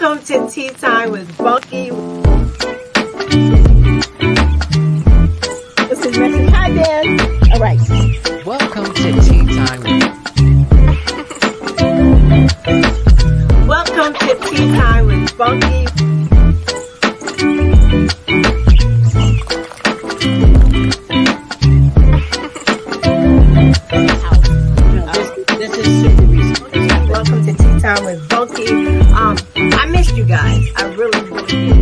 Welcome to Tea Time with Bunky. This is message. Hi, Dan. All right. Welcome to Tea Time with Welcome to Tea Time with Bunky. This is super recent. Welcome to Tea Time with Bunky. I missed you guys. I really did.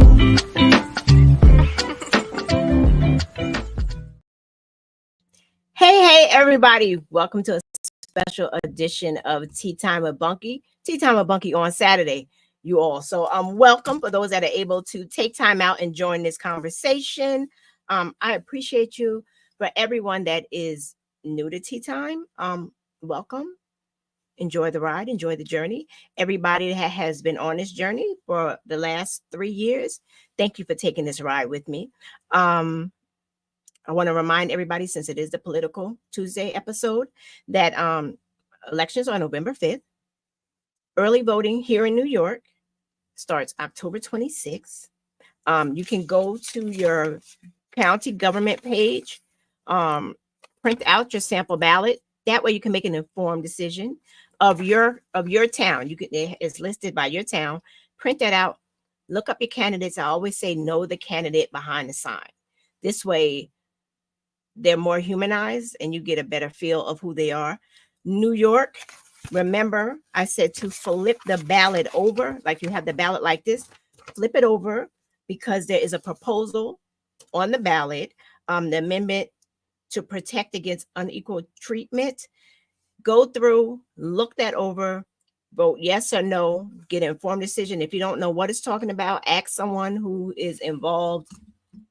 Hey, everybody. Welcome to a special edition of Tea Time with Bunky. Tea Time with Bunky on Saturday, you all. So welcome for those that are able to take time out and join this conversation. I appreciate you. For everyone that is new to Tea Time, welcome. Enjoy the ride, enjoy the journey. Everybody that has been on this journey for the last 3 years, thank you for taking this ride with me. I want to remind everybody, since it is the Political Tuesday episode, that elections are November 5th. Early voting here in New York starts October 26th. You can go to your county government page, print out your sample ballot. That way you can make an informed decision of your town. It's listed by your town. Print that out. Look up your candidates. I always say know the candidate behind the sign. This way they're more humanized and you get a better feel of who they are. New York, remember I said to flip the ballot over, like you have the ballot like this, flip it over, because there is a proposal on the ballot, the amendment to protect against unequal treatment. Go through, look that over, vote yes or no, get an informed decision. If you don't know what it's talking about, ask someone who is involved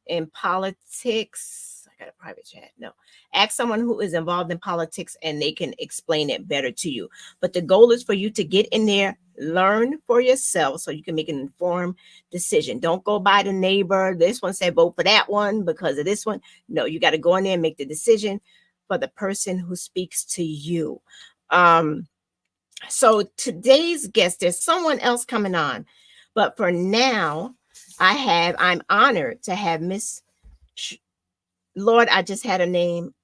in politics. I got a private chat. No, ask someone who is involved in politics and they can explain it better to you. But the goal is for you to get in there, learn for yourself so you can make an informed decision. Don't go by the neighbor. This one said vote for that one because of this one. No, you got to go in there and make the decision for the person who speaks to you. So today's guest, there's someone else coming on, but for now, I'm honored to have Lord, I just had a name,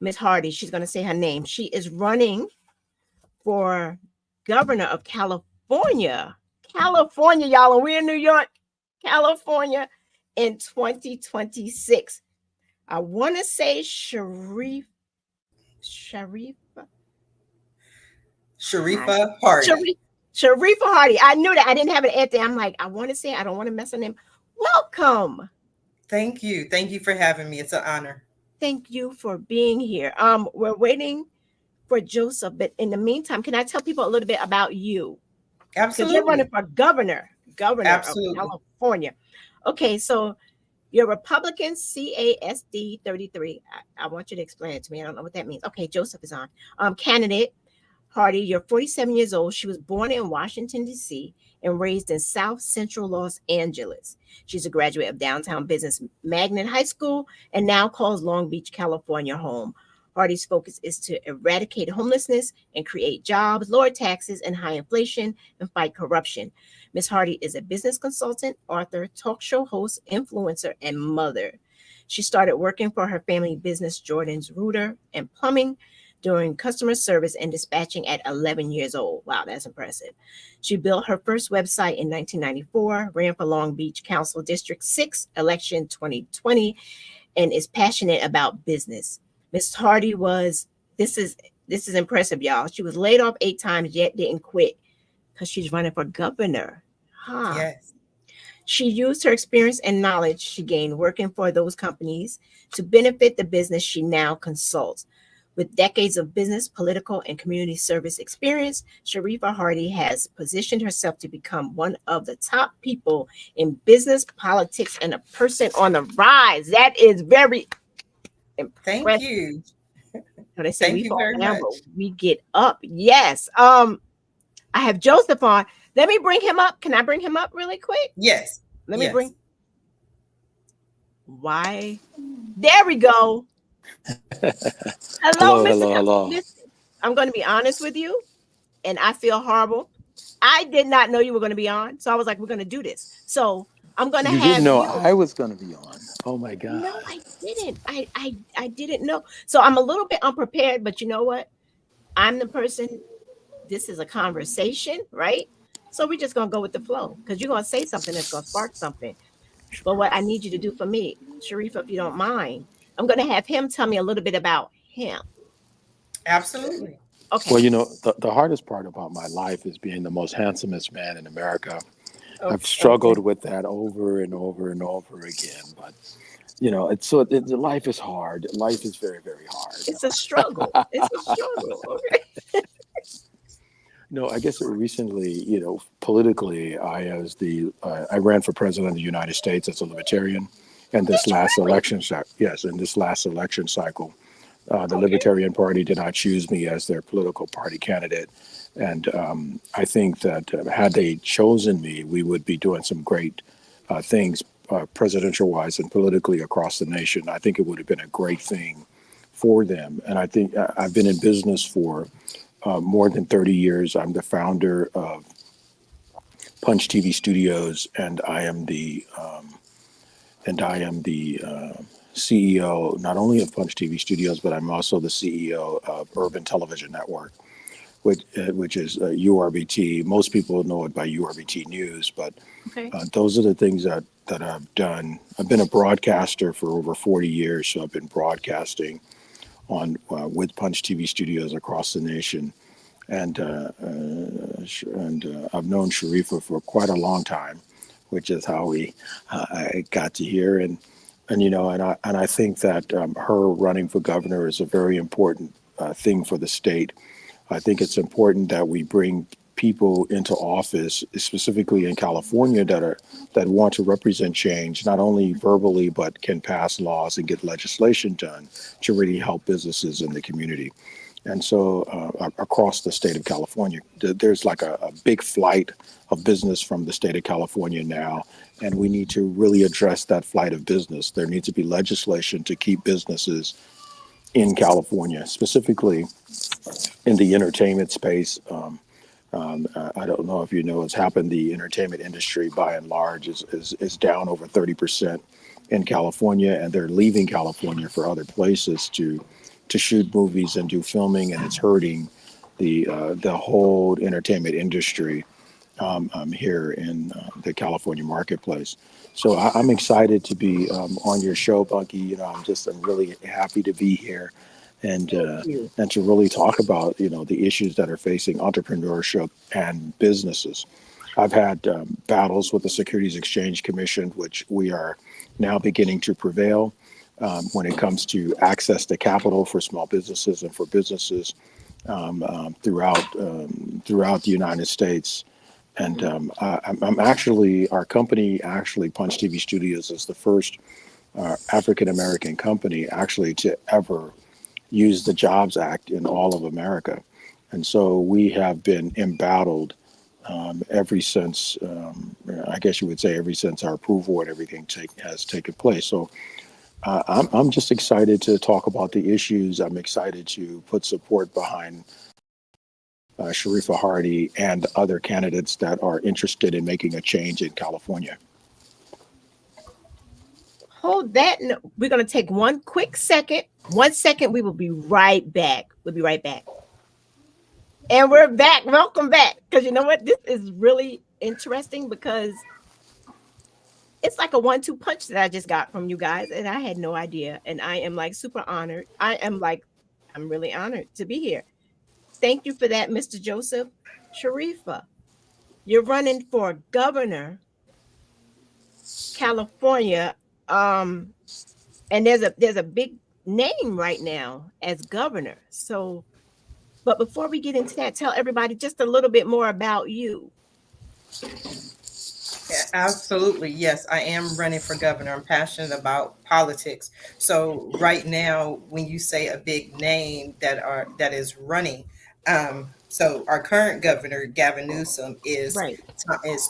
Miss Hardie. She's going to say her name. She is running for governor of California, y'all, and we're in New York, California in 2026. I want to say Sharifah Hardie. Sharifah Hardie. I knew that. I didn't have an answer. I'm like, I want to say, I don't want to mess her name. Welcome. Thank you. Thank you for having me. It's an honor. Thank you for being here. We're waiting for Joseph, but in the meantime, can I tell people a little bit about you? Absolutely. Because you're running for governor Absolutely. of California. Okay, so you're Republican CASD 33. I want you to explain it to me. I don't know what that means. Okay, Joseph is on. Candidate Hardie, you're 47 years old. She was born in Washington, D.C. and raised in South Central Los Angeles. She's a graduate of Downtown Business Magnet High School and now calls Long Beach, California home. Hardie's focus is to eradicate homelessness and create jobs, lower taxes and high inflation, and fight corruption. Ms. Hardie is a business consultant, author, talk show host, influencer, and mother. She started working for her family business, Jordan's Router and Plumbing, doing customer service and dispatching at 11 years old. Wow, that's impressive. She built her first website in 1994, ran for Long Beach Council District 6 election 2020, and is passionate about business. Ms. Hardie this is impressive, y'all. She was laid off 8 times, yet didn't quit because she's running for governor. Yes. She used her experience and knowledge she gained working for those companies to benefit the business she now consults. With decades of business, political, and community service experience, Sharifah Hardie has positioned herself to become one of the top people in business, politics, and a person on the rise. That is very impressive. Thank you. So they say Thank we you fall very down, much. but we get up. Yes. I have Joseph on. Let me bring him up. Can I bring him up really quick? Yes. Let me bring. Why? There we go. Hello, Mr. Hello. Listen, I'm going to be honest with you, and I feel horrible. I did not know you were going to be on. So I was like, we're going to do this. So I'm going to You have didn't know you. I was going to be on. Oh my God. No, I didn't. I didn't know. So I'm a little bit unprepared, but you know what? I'm the person. This is a conversation, right? So we're just going to go with the flow because you're going to say something that's going to spark something. But what I need you to do for me, Sharifah, if you don't mind, I'm going to have him tell me a little bit about him. Absolutely. Okay. Well, the hardest part about my life is being the most handsomest man in America. I've struggled with that over and over and over again. But, the life is hard. Life is very, very hard. It's a struggle. It's a struggle. Okay. No, I guess recently, politically, I ran for president of the United States as a libertarian, and this last election, in this last election cycle, the Libertarian Party did not choose me as their political party candidate, and I think that had they chosen me, we would be doing some great things, presidential-wise and politically across the nation. I think it would have been a great thing for them, and I think I've been in business for more than 30 years. I'm the founder of Punch TV Studios, and I am the CEO not only of Punch TV Studios, but I'm also the CEO of Urban Television Network, which is URBT. Most people know it by URBT News, but those are the things that I've done. I've been a broadcaster for over 40 years, so I've been broadcasting on with Punch TV Studios across the nation, and I've known Sharifah for quite a long time, which is how I got to here, and I think that her running for governor is a very important thing for the state. I think it's important that we bring people into office, specifically in California, that want to represent change, not only verbally, but can pass laws and get legislation done to really help businesses in the community. And so across the state of California, there's like a big flight of business from the state of California now, and we need to really address that flight of business. There needs to be legislation to keep businesses in California, specifically in the entertainment space. I don't know if you know what's happened. The entertainment industry, by and large, is down over 30% in California, and they're leaving California for other places to shoot movies and do filming, and it's hurting the whole entertainment industry here in the California marketplace. So I'm excited to be on your show, Bunky. I'm really happy to be here, and to really talk about the issues that are facing entrepreneurship and businesses. I've had battles with the Securities Exchange Commission, which we are now beginning to prevail when it comes to access to capital for small businesses and for businesses throughout the United States. And our company, Punch TV Studios, is the first African American company actually to ever use the Jobs Act in all of America. And so we have been embattled ever since, I guess you would say, ever since our approval and everything has taken place. So I'm just excited to talk about the issues. I'm excited to put support behind Sharifah Hardie and other candidates that are interested in making a change in California. Hold that. No, we're going to take one quick second. 1 second. We will be right back. We'll be right back. And we're back. Welcome back. Because you know what? This is really interesting because it's like a 1-2 punch that I just got from you guys. And I had no idea. And I am like super honored. I'm really honored to be here. Thank you for that, Mr. Joseph. Sharifah, you're running for governor, California. And there's a big name right now as governor. So, but before we get into that, tell everybody just a little bit more about you. Yeah, absolutely. Yes, I am running for governor. I'm passionate about politics. So right now, when you say a big name that is running, so our current governor, Gavin Newsom, is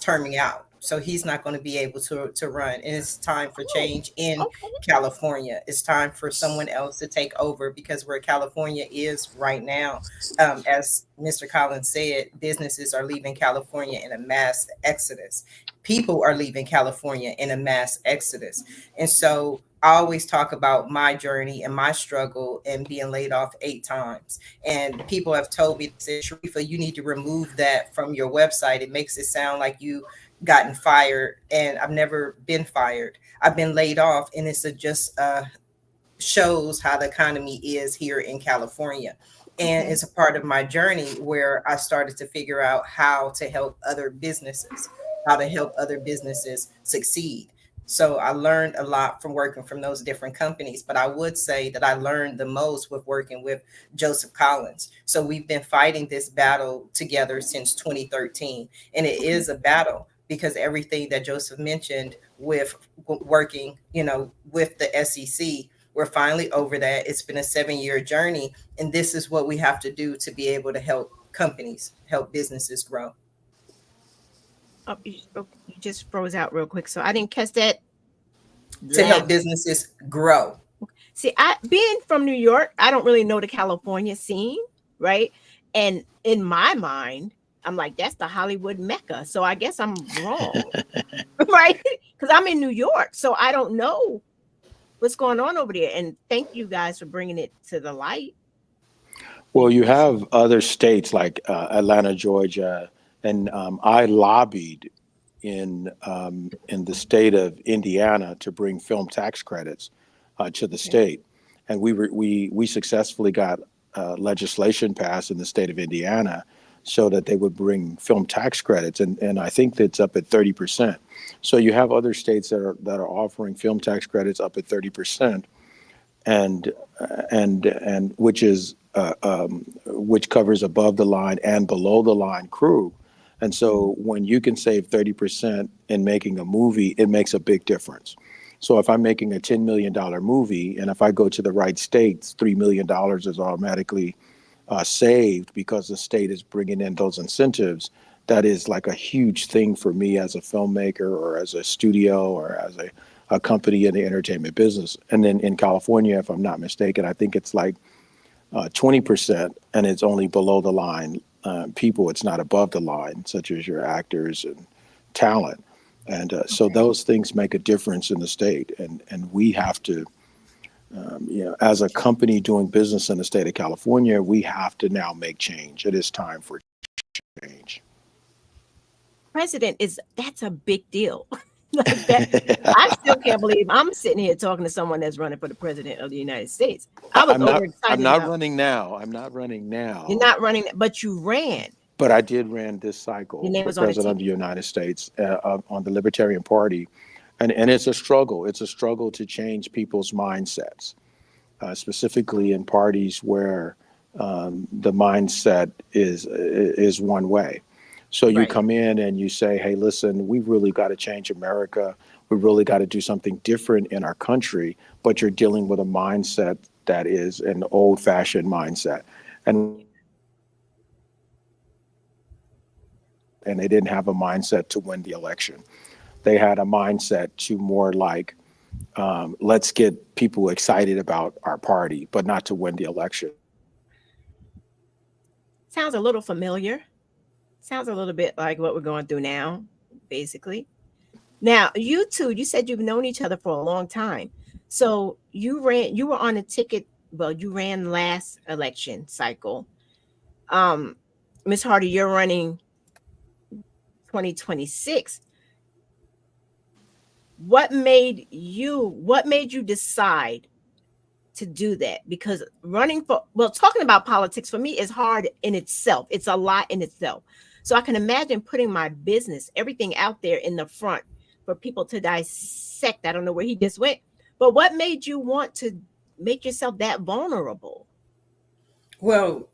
terming out. So he's not going to be able to run. And it's time for Oh, change in okay. California. It's time for someone else to take over, because where California is right now, as Mr. Collins said, businesses are leaving California in a mass exodus. People are leaving California in a mass exodus. And so I always talk about my journey and my struggle and being laid off 8 times. And people have told me, said, Sharifah, you need to remove that from your website. It makes it sound like you gotten fired. And I've never been fired. I've been laid off. And it's just shows how the economy is here in California. And Okay. it's a part of my journey where I started to figure out how to help other businesses, how to help other businesses succeed. So I learned a lot from working from those different companies, but I would say that I learned the most with working with Joseph Collins. So we've been fighting this battle together since 2013, and it is a battle because everything that Joseph mentioned with working, with the SEC, we're finally over that. It's been a 7-year journey, and this is what we have to do to be able to help companies, help businesses grow. Oh, you just froze out real quick, so I didn't catch that. To help businesses grow. See, I being from New York, I don't really know the California scene, right? And in my mind, I'm like, that's the Hollywood Mecca. So I guess I'm wrong, right? Because I'm in New York, so I don't know what's going on over there. And thank you guys for bringing it to the light. Well, you have other states like Atlanta, Georgia, and I lobbied in the state of Indiana to bring film tax credits to the state, and we successfully got legislation passed in the state of Indiana so that they would bring film tax credits, and I think that's up at 30%. So you have other states that are offering film tax credits up at 30%, and which covers above the line and below the line crew. And so when you can save 30% in making a movie, it makes a big difference. So if I'm making a $10 million movie, and if I go to the right states, $3 million is automatically saved because the state is bringing in those incentives. That is like a huge thing for me as a filmmaker or as a studio or as a company in the entertainment business. And then in California, if I'm not mistaken, I think it's like 20%, and it's only below the line people. It's not above the line, such as your actors and talent. And so those things make a difference in the state. And we have to, as a company doing business in the state of California, we have to now make change. It is time for change. That's a big deal. Like that, I still can't believe I'm sitting here talking to someone that's running for the president of the United States. I was I'm not. overexcited. I'm not running now. I'm not running now. You're not running, but you ran. But I did ran this cycle Your name for was on the president of the ticket. United States on the Libertarian Party, and it's a struggle. It's a struggle to change people's mindsets, specifically in parties where the mindset is one way. So you Right. come in and you say, hey, listen, we've really got to change America. We really got to do something different in our country, but you're dealing with a mindset that is an old-fashioned mindset. And they didn't have a mindset to win the election. They had a mindset to more like, let's get people excited about our party, but not to win the election. Sounds a little familiar. Sounds a little bit like what we're going through now, basically. Now, you two, you said you've known each other for a long time. So you were on a ticket. Well, you ran last election cycle. Ms. Hardie, you're running 2026. What made you decide to do that? Because talking about politics for me is hard in itself. It's a lot in itself. So I can imagine putting my business, everything out there in the front for people to dissect. I don't know where he just went, but what made you want to make yourself that vulnerable? Well,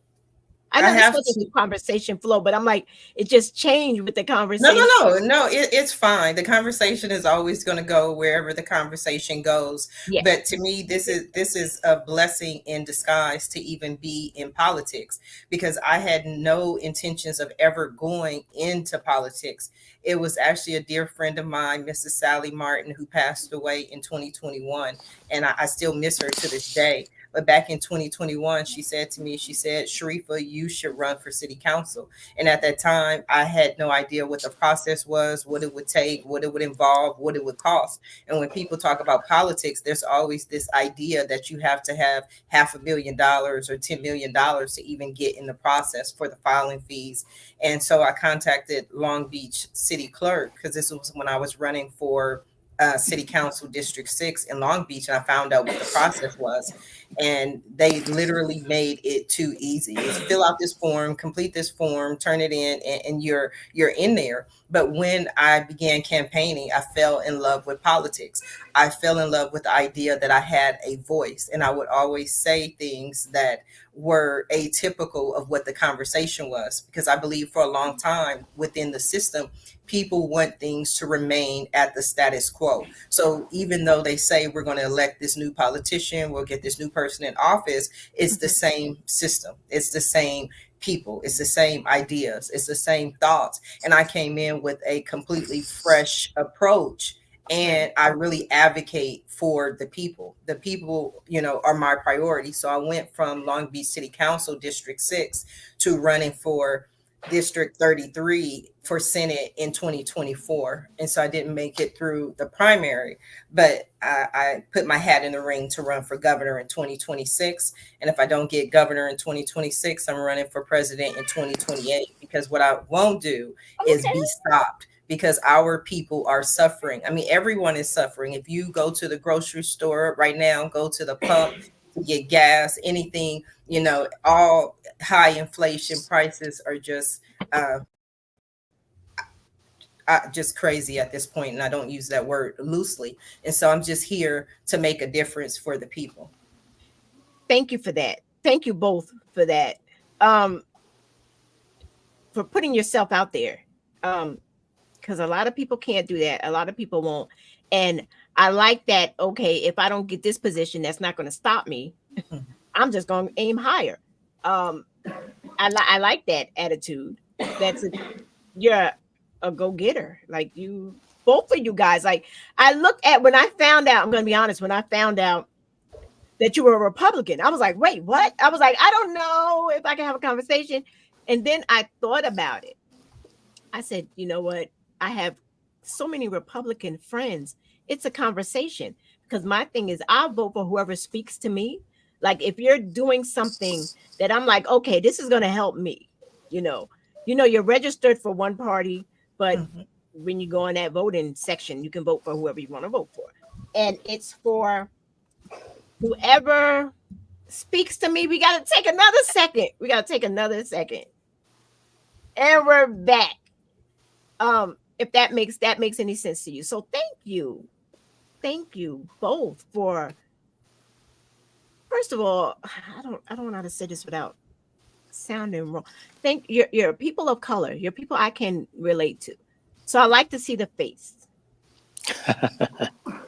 I I know this have wasn't to. the conversation flow, but I'm like, it just changed with the No, conversation. no. It's fine. The conversation is always going to go wherever the conversation goes. Yes. But to me, this is a blessing in disguise to even be in politics, because I had no intentions of ever going into politics. It was actually a dear friend of mine, Mrs. Sally Martin, who passed away in 2021, and I still miss her to this day. But back in 2021, she said to me, she said, "Sharifah, you should run for city council." And at that time, I had no idea what the process was, what it would take, what it would involve, what it would cost. And when people talk about politics, there's always this idea that you have to have $500,000 or $10 million to even get in the process for the filing fees. And so I contacted Long Beach City Clerk, because this was when I was running for City Council District 6 in Long Beach, and I found out what the process was. And they literally made it too easy. It's fill out this form, complete this form, turn it in, and you're in there. But when I began campaigning, I fell in love with politics. I fell in love with the idea that I had a voice, and I would always say things that were atypical of what the conversation was, because I believe for a long time within the system, people want things to remain at the status quo. So even though they say we're going to elect this new politician, we'll get this new person in office, it's the same system. It's the same people. It's the same ideas. It's the same thoughts. And I came in with a completely fresh approach. And I really advocate for the people. The people, are my priority. So I went from Long Beach City Council District 6 to running for District 33 for Senate in 2024. And so I didn't make it through the primary, but I put my hat in the ring to run for governor in 2026. And if I don't get governor in 2026, I'm running for president in 2028, because what I won't do is be stopped, because our people are suffering. I mean, everyone is suffering. If you go to the grocery store right now, go to the pump to get gas, anything, all high inflation prices are just crazy at this point, and I don't use that word loosely. And so I'm just here to make a difference for the people. Thank you for that. Thank you both for that. For putting yourself out there. Because a lot of people can't do that. A lot of people won't. And I like that. Okay, if I don't get this position, that's not going to stop me. I'm just going to aim higher. I like that attitude. You're a go-getter. Like you, both of you guys. Like I looked at when I found out. I'm going to be honest. When I found out that you were a Republican, I was like, wait, what? I was like, I don't know if I can have a conversation. And then I thought about it. I said, you know what? I have so many Republican friends. It's a conversation, because my thing is I'll vote for whoever speaks to me. Like if you're doing something that I'm like, okay, this is going to help me, you're registered for one party, but when you go in that voting section, you can vote for whoever you want to vote for. And it's for whoever speaks to me. We got to take another second. And we're back. If that makes any sense to you. So thank you both for, first of all, I don't know how to say this without sounding wrong. Thank you're people of color. You're people I can relate to. So I like to see the face.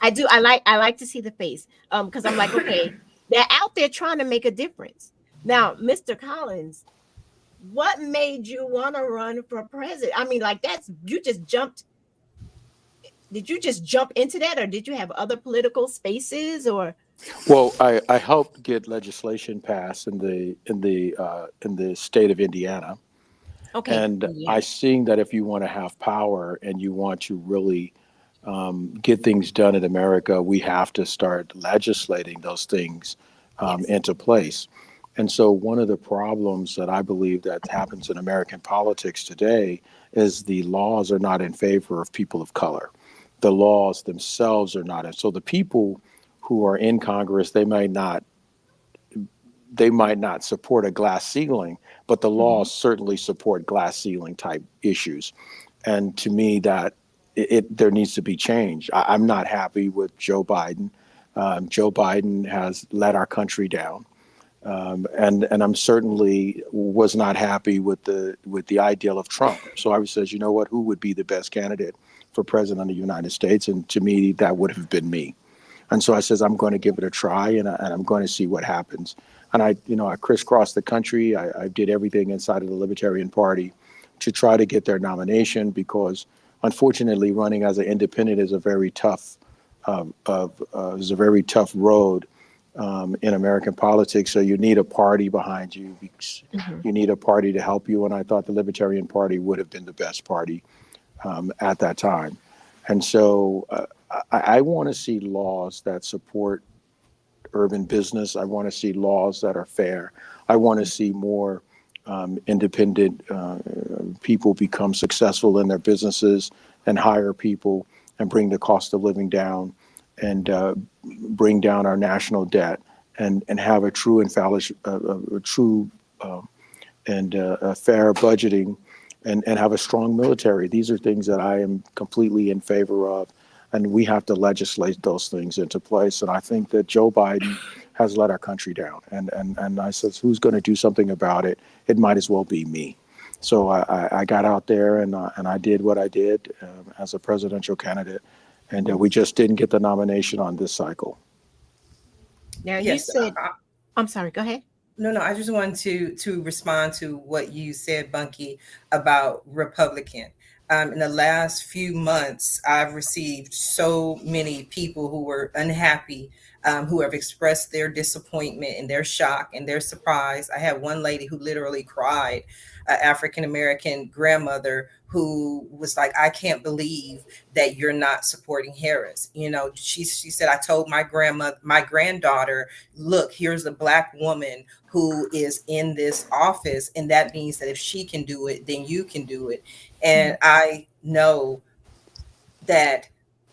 I do. I like to see the face. Because I'm like, okay, they're out there trying to make a difference. Now, Mr. Collins, what made you want to run for president? I mean, like you just jumped. Did you just jump into that, or did you have other political spaces, or? Well, I helped get legislation passed in the state of Indiana. Okay. And I seen that if you want to have power and you want to really get things done in America, we have to start legislating those things into place. And so one of the problems that I believe that happens in American politics today is the laws are not in favor of people of color. The laws themselves are not. And so the people who are in Congress, they might not support a glass ceiling, but the laws certainly support glass ceiling type issues. And to me, that there needs to be change. I'm not happy with Joe Biden. Joe Biden has let our country down. And I'm certainly was not happy with the ideal of Trump. So I says, you know what, who would be the best candidate for president of the United States? And to me, that would have been me. And so I says, I'm going to give it a try, and I'm going to see what happens. And I crisscrossed the country. I did everything inside of the Libertarian Party to try to get their nomination, because unfortunately, running as an independent is a very tough road in American politics. So you need a party behind you. You need a party to help you. And I thought the Libertarian Party would have been the best party at that time. And so I want to see laws that support urban business. I want to see laws that are fair. I want to see more independent people become successful in their businesses and hire people and bring the cost of living down, and bring down our national debt, and have a true and fair budgeting, and have a strong military. These are things that I am completely in favor of, and we have to legislate those things into place. And I think that Joe Biden has let our country down. And I says, who's going to do something about it? It might as well be me. So I got out there and I did what I did as a presidential candidate. And we just didn't get the nomination on this cycle. Now, Yes, you said, I'm sorry, go ahead. No, I just wanted to respond to what you said, Bunky, about Republican. In the last few months, I've received so many people who were unhappy, who have expressed their disappointment and their shock and their surprise. I had one lady who literally cried, an African-American grandmother who was like, I can't believe that you're not supporting Harris. You know, she said, I told my granddaughter, look, here's a Black woman who is in this office, and that means that if she can do it, then you can do it. And I know that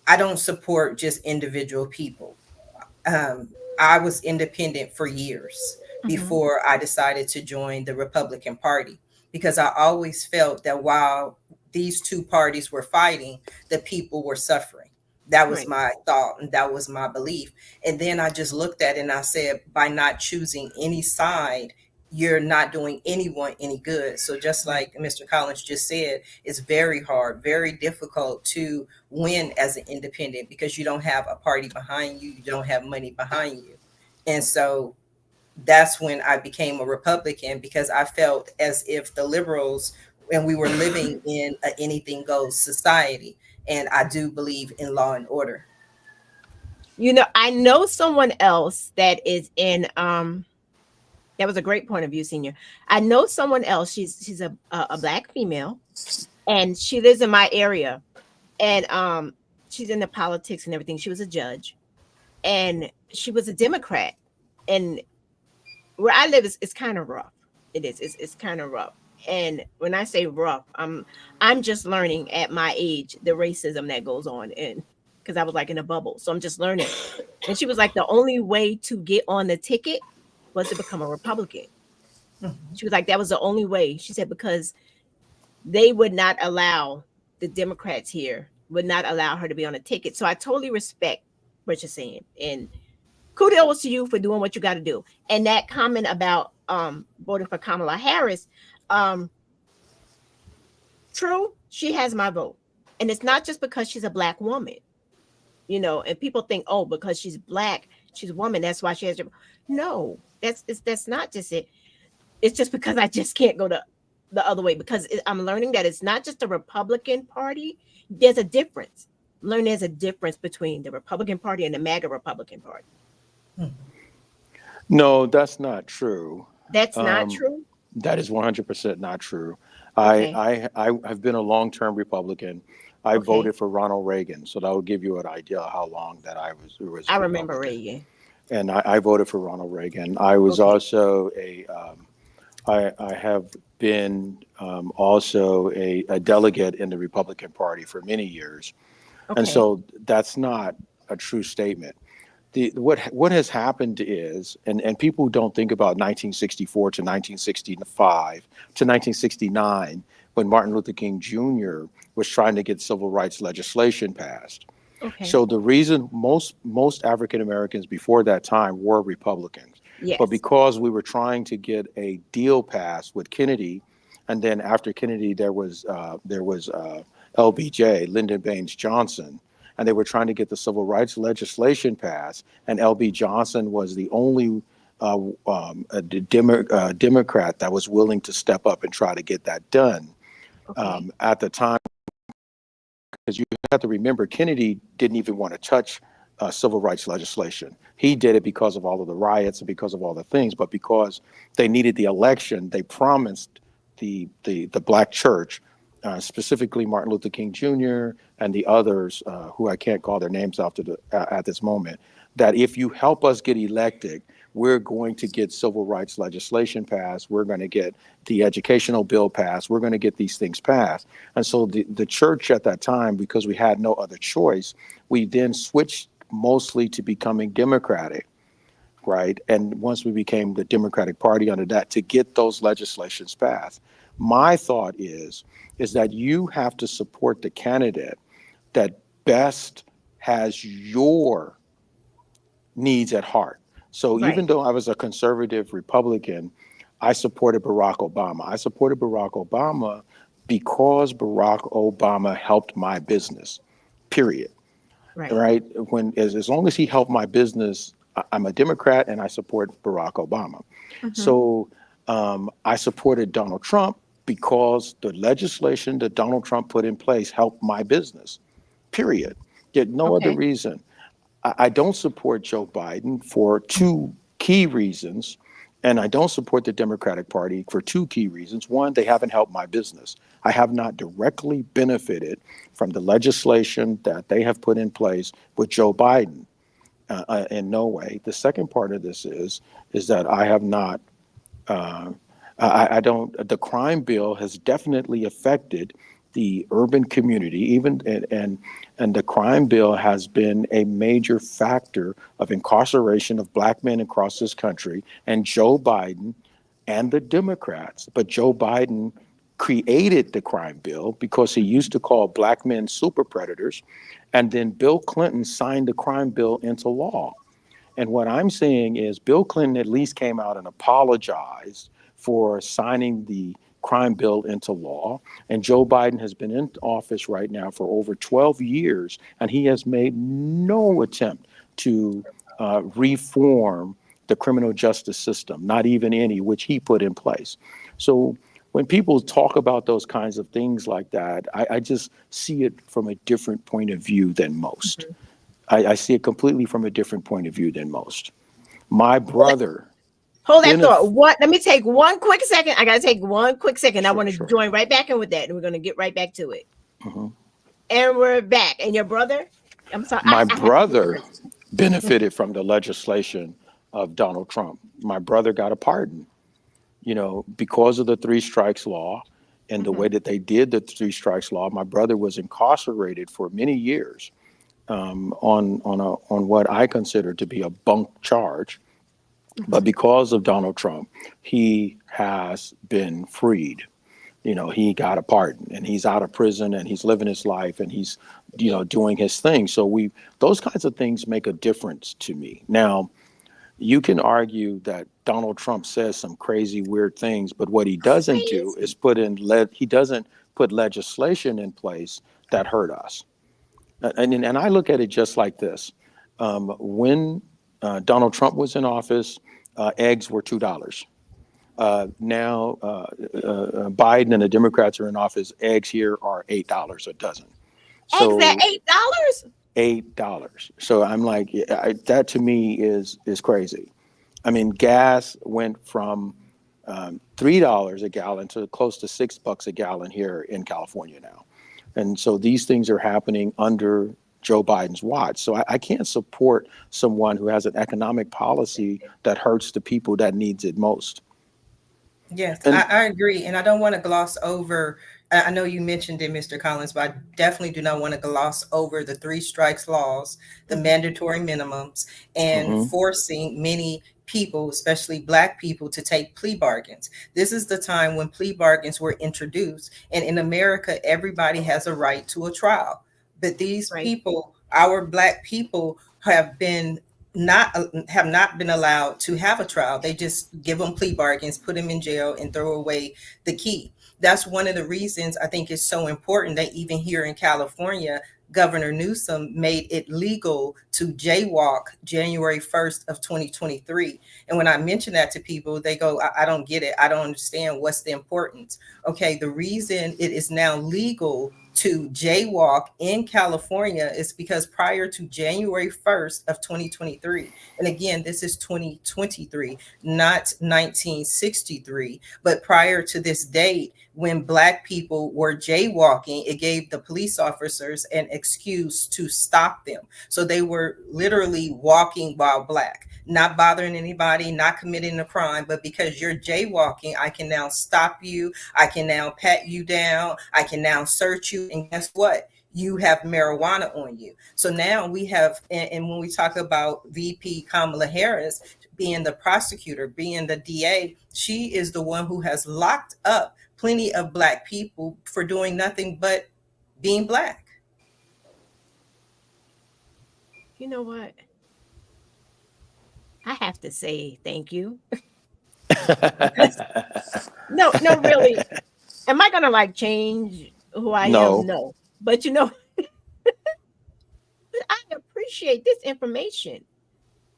I don't support just individual people. I was independent for years before I decided to join the Republican Party, because I always felt that while these two parties were fighting, the people were suffering. That was my thought, and that was my belief. And then I just looked at it and I said, by not choosing any side, you're not doing anyone any good. So just like Mr. Collins just said, it's very hard, very difficult to win as an independent, because you don't have a party behind you, you don't have money behind you. And so that's when I became a Republican, because I felt as if the liberals, and we were living in an anything goes society. And I do believe in law and order. You know, I know someone else that is in, that was a great point of view, Senior. I know someone else. She's a Black female, and she lives in my area, and she's in the politics and everything. She was a judge, and she was a Democrat. And where I live it's kind of rough. It is. It's kind of rough. And when I say rough, I'm just learning at my age the racism that goes on, and because I was like in a bubble, so I'm just learning. And she was like, the only way to get on the ticket was to become a Republican. She was like, that was the only way. She said, because they would not allow, the Democrats here would not allow her to be on a ticket. So I totally respect what you're saying, and kudos to you for doing what you got to do. And that comment about voting for Kamala Harris, true, she has my vote. And it's not just because she's a Black woman, you know, and people think, oh, because she's Black, she's a woman, that's why she has your. No, that's not just it. It's just because I just can't go the other way, because I'm learning that it's not just the Republican Party. There's a difference. Learn there's a difference between the Republican Party and the MAGA Republican Party. No, that's not true. That's not true? That is 100% not true. Okay. I have been a long-term Republican. I voted for Ronald Reagan, so that will give you an idea of how long that I was I remember Republican. Reagan. And I voted for Ronald Reagan. I was also I have been also a delegate in the Republican Party for many years. And so that's not a true statement. What has happened is, and people don't think about 1964 to 1965 to 1969, when Martin Luther King Jr. was trying to get civil rights legislation passed. So the reason most African Americans before that time were Republicans, Yes. But because we were trying to get a deal passed with Kennedy, and then after Kennedy, there was LBJ, Lyndon Baines Johnson, and they were trying to get the civil rights legislation passed, and LB Johnson was the only Democrat that was willing to step up and try to get that done. Okay. At the time, because you have to remember, Kennedy didn't even want to touch civil rights legislation. He did it because of all of the riots and because of all the things, but because they needed the election, they promised the black church, specifically Martin Luther King Jr. and the others who I can't call their names out at this moment, that if you help us get elected, we're going to get civil rights legislation passed. We're going to get the educational bill passed. We're going to get these things passed. And so the church at that time, because we had no other choice, we then switched mostly to becoming Democratic, right? And once we became the Democratic Party under that, to get those legislations passed. My thought is that you have to support the candidate that best has your needs at heart. So Right. even though I was a conservative Republican, I supported Barack Obama. I supported Barack Obama because Barack Obama helped my business, period. Right. Right? As long as he helped my business, I'm a Democrat and I support Barack Obama. So I supported Donald Trump because the legislation that Donald Trump put in place helped my business, period. Yet no other reason. I don't support Joe Biden for two key reasons, and I don't support the Democratic Party for two key reasons. One, they haven't helped my business. I have not directly benefited from the legislation that they have put in place with Joe Biden in no way. The second part of this is that I have not, I don't, the crime bill has definitely affected the urban community, even and the crime bill has been a major factor of incarceration of black men across this country, and Joe Biden and the Democrats. But Joe Biden created the crime bill because he used to call black men super predators, and then Bill Clinton signed the crime bill into law. And what I'm saying is Bill Clinton at least came out and apologized for signing the crime bill into law. And Joe Biden has been in office right now for over 12 years, and he has made no attempt to reform the criminal justice system, not even any, which he put in place. So when people talk about those kinds of things like that, I just see it from a different point of view than most. I see it completely from a different point of view than most. My brother. Hold that thought. What? Let me take one quick second. I got to take one quick second. I want to join right back in with that, and we're going to get right back to it. And we're back. And your brother? I'm sorry. My brother benefited from the legislation of Donald Trump. My brother got a pardon, because of the three strikes law and the way that they did the three strikes law. My brother was incarcerated for many years on what I consider to be a bunk charge. But because of Donald Trump, he has been freed. He got a pardon and he's out of prison and he's living his life and he's, doing his thing. So those kinds of things make a difference to me. Now, you can argue that Donald Trump says some crazy, weird things, but what he doesn't do is he doesn't put legislation in place that hurt us. And I look at it just like this. When Donald Trump was in office, eggs were $2. Now Biden and the Democrats are in office. Eggs here are $8 a dozen. So eggs at $8? $8. So I'm like, that to me is crazy. I mean, gas went from $3 a gallon to close to $6 a gallon here in California now. And so these things are happening under Joe Biden's watch. So I can't support someone who has an economic policy that hurts the people that needs it most. Yes, I agree. And I don't want to gloss over, I know you mentioned it, Mr. Collins, but I definitely do not want to gloss over the three strikes laws, the mandatory minimums, and forcing many people, especially Black people, to take plea bargains. This is the time when plea bargains were introduced. And in America, everybody has a right to a trial. But these people, our Black people, have been have not been allowed to have a trial. They just give them plea bargains, put them in jail, and throw away the key. That's one of the reasons I think it's so important that even here in California, Governor Newsom made it legal to jaywalk January 1st of 2023. And when I mention that to people, they go, I don't get it. I don't understand. What's the importance? Okay, the reason it is now legal to jaywalk in California is because prior to January 1st of 2023, and again, this is 2023, not 1963, but prior to this date, when Black people were jaywalking, it gave the police officers an excuse to stop them. So they were literally walking while Black, not bothering anybody, not committing a crime, but because you're jaywalking, I can now stop you, I can now pat you down, I can now search you, and guess what? You have marijuana on you. So now we have, and when we talk about VP Kamala Harris being the prosecutor, being the DA, she is the one who has locked up plenty of Black people for doing nothing but being Black. You know what? I have to say thank you. No, really. Am I gonna like change who I No. am? No. But you know, I appreciate this information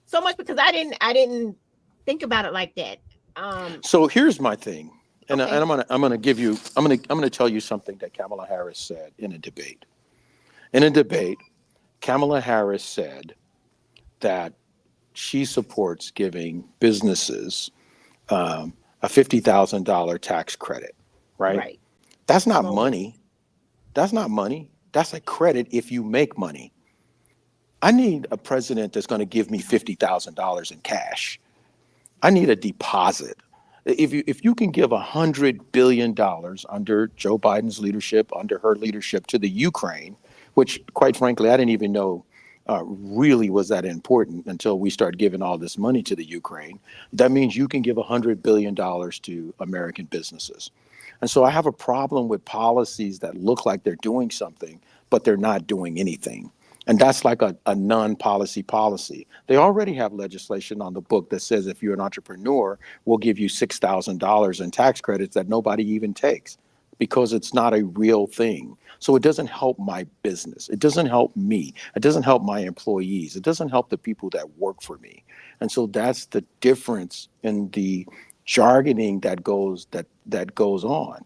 so much because I didn't think about it like that. So here's my thing, and Okay. I'm gonna tell you something that Kamala Harris said in a debate. In a debate, Kamala Harris said that she supports giving businesses a $50,000 tax credit. Right? That's not Well, money. That's not money. That's a credit if you make money. I need a president that's going to give me $50,000 in cash. I need a deposit. If you can give $100 billion under Joe Biden's leadership, under her leadership to the Ukraine, which quite frankly, I didn't even know really was that important until we start giving all this money to the Ukraine. That means you can give $100 billion to American businesses. And so I have a problem with policies that look like they're doing something, but they're not doing anything. And that's like a non-policy policy. They already have legislation on the book that says if you're an entrepreneur, we'll give you $6,000 in tax credits that nobody even takes because it's not a real thing. So it doesn't help my business. It doesn't help me. It doesn't help my employees. It doesn't help the people that work for me. And so that's the difference in the jargoning that goes on.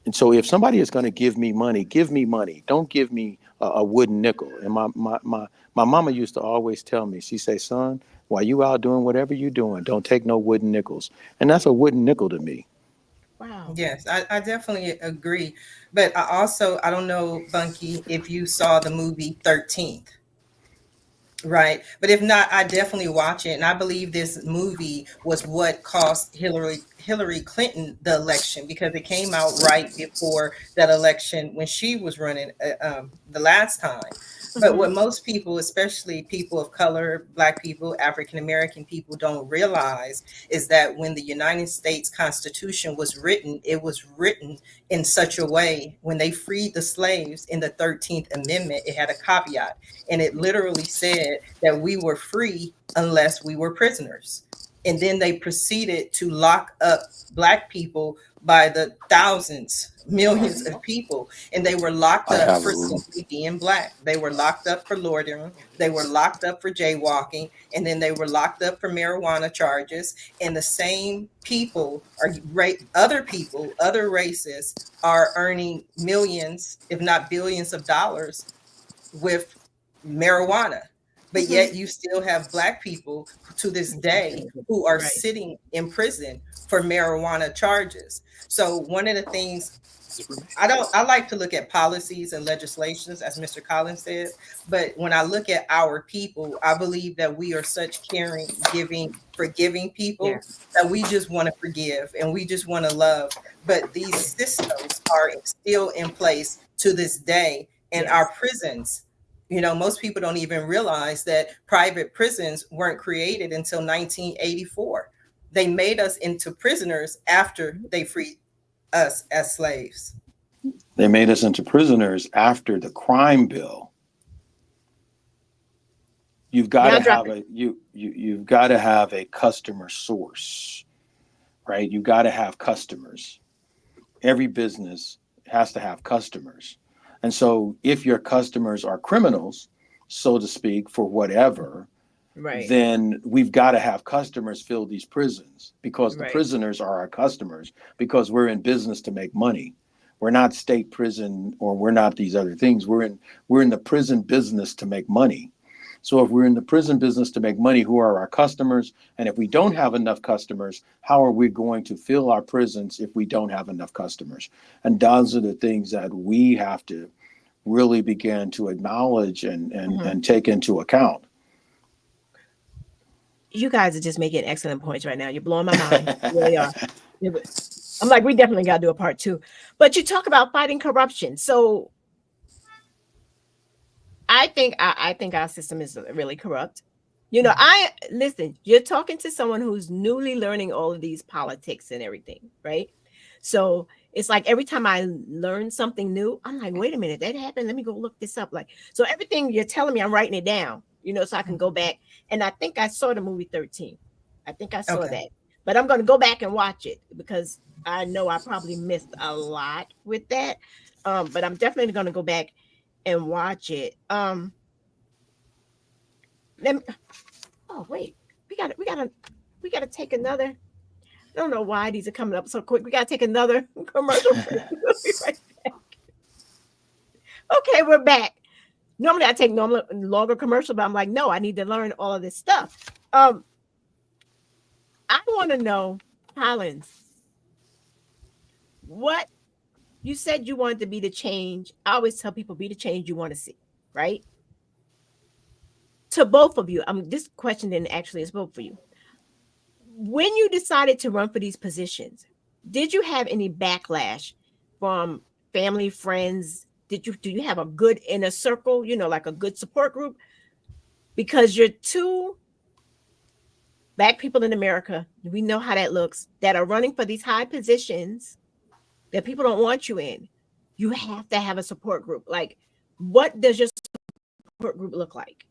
And so if somebody is going to give me money, give me money. Don't give me a wooden nickel. And my mama used to always tell me, she say, son, while you out doing whatever you're doing, don't take no wooden nickels. And that's a wooden nickel to me. wow. Yes, I definitely agree. But I don't know, Bunky, if you saw the movie 13th. Right. But if not, I definitely watch it. And I believe this movie was what cost Hillary Clinton the election because it came out right before that election when she was running the last time. But what most people, especially people of color, Black people, African American people, don't realize is that when the United States Constitution was written, it was written in such a way when they freed the slaves in the 13th Amendment, it had a caveat. And it literally said that we were free unless we were prisoners. And then they proceeded to lock up Black people by the thousands, millions of people. And they were locked up for simply being Black. They were locked up for loitering. They were locked up for jaywalking. And then they were locked up for marijuana charges. And the same people other people, other races are earning millions, if not billions of dollars with marijuana. But yet you still have Black people to this day who are sitting in prison for marijuana charges. So one of the things I like to look at policies and legislations, as Mr. Collins said, but when I look at our people, I believe that we are such caring, giving, forgiving people that we just want to forgive and we just want to love. But these systems are still in place to this day, and our prisons. Most people don't even realize that private prisons weren't created until 1984. They made us into prisoners after they freed us as slaves. They made us into prisoners after the crime bill. You've got Now to drop have it. you've got to have a customer source, right? You've got to have customers. Every business has to have customers. And so if your customers are criminals, so to speak, for whatever, Right. then we've got to have customers fill these prisons, because the Right. prisoners are our customers, because we're in business to make money. We're not state prison, or we're not these other things. We're in the prison business to make money. So if we're in the prison business to make money, who are our customers? And if we don't have enough customers, how are we going to fill our prisons if we don't have enough customers? And those are the things that we have to really begin to acknowledge and take into account. You guys are just making excellent points right now. You're blowing my mind. You really are. I'm like, we definitely got to do a part 2. But you talk about fighting corruption. So I think our system is really corrupt. You know, listen, you're talking to someone who's newly learning all of these politics and everything, right? So it's like every time I learn something new, I'm like, wait a minute, that happened. Let me go look this up. Like, so everything you're telling me, I'm writing it down, you know, so I can go back. And I think I saw the movie 13. I think I saw that. But I'm going to go back and watch it because I know I probably missed a lot with that. But I'm definitely going to go back and watch it. Let me, oh wait, we gotta take another. I don't know why these are coming up so quick. We gotta take another commercial break. We'll be right back. Okay, we're back. Normally I take longer commercial, but I'm like, no, I need to learn all of this stuff. I want to know, Collins, what you said you wanted to be the change. I always tell people, be the change you want to see, right? To both of you, this question then actually is both for you. When you decided to run for these positions, did you have any backlash from family, friends? Do you have a good inner circle, you know, like a good support group? Because you're two Black people in America, we know how that looks, that are running for these high positions that people don't want you in. You have to have a support group. Like, what does your support group look like?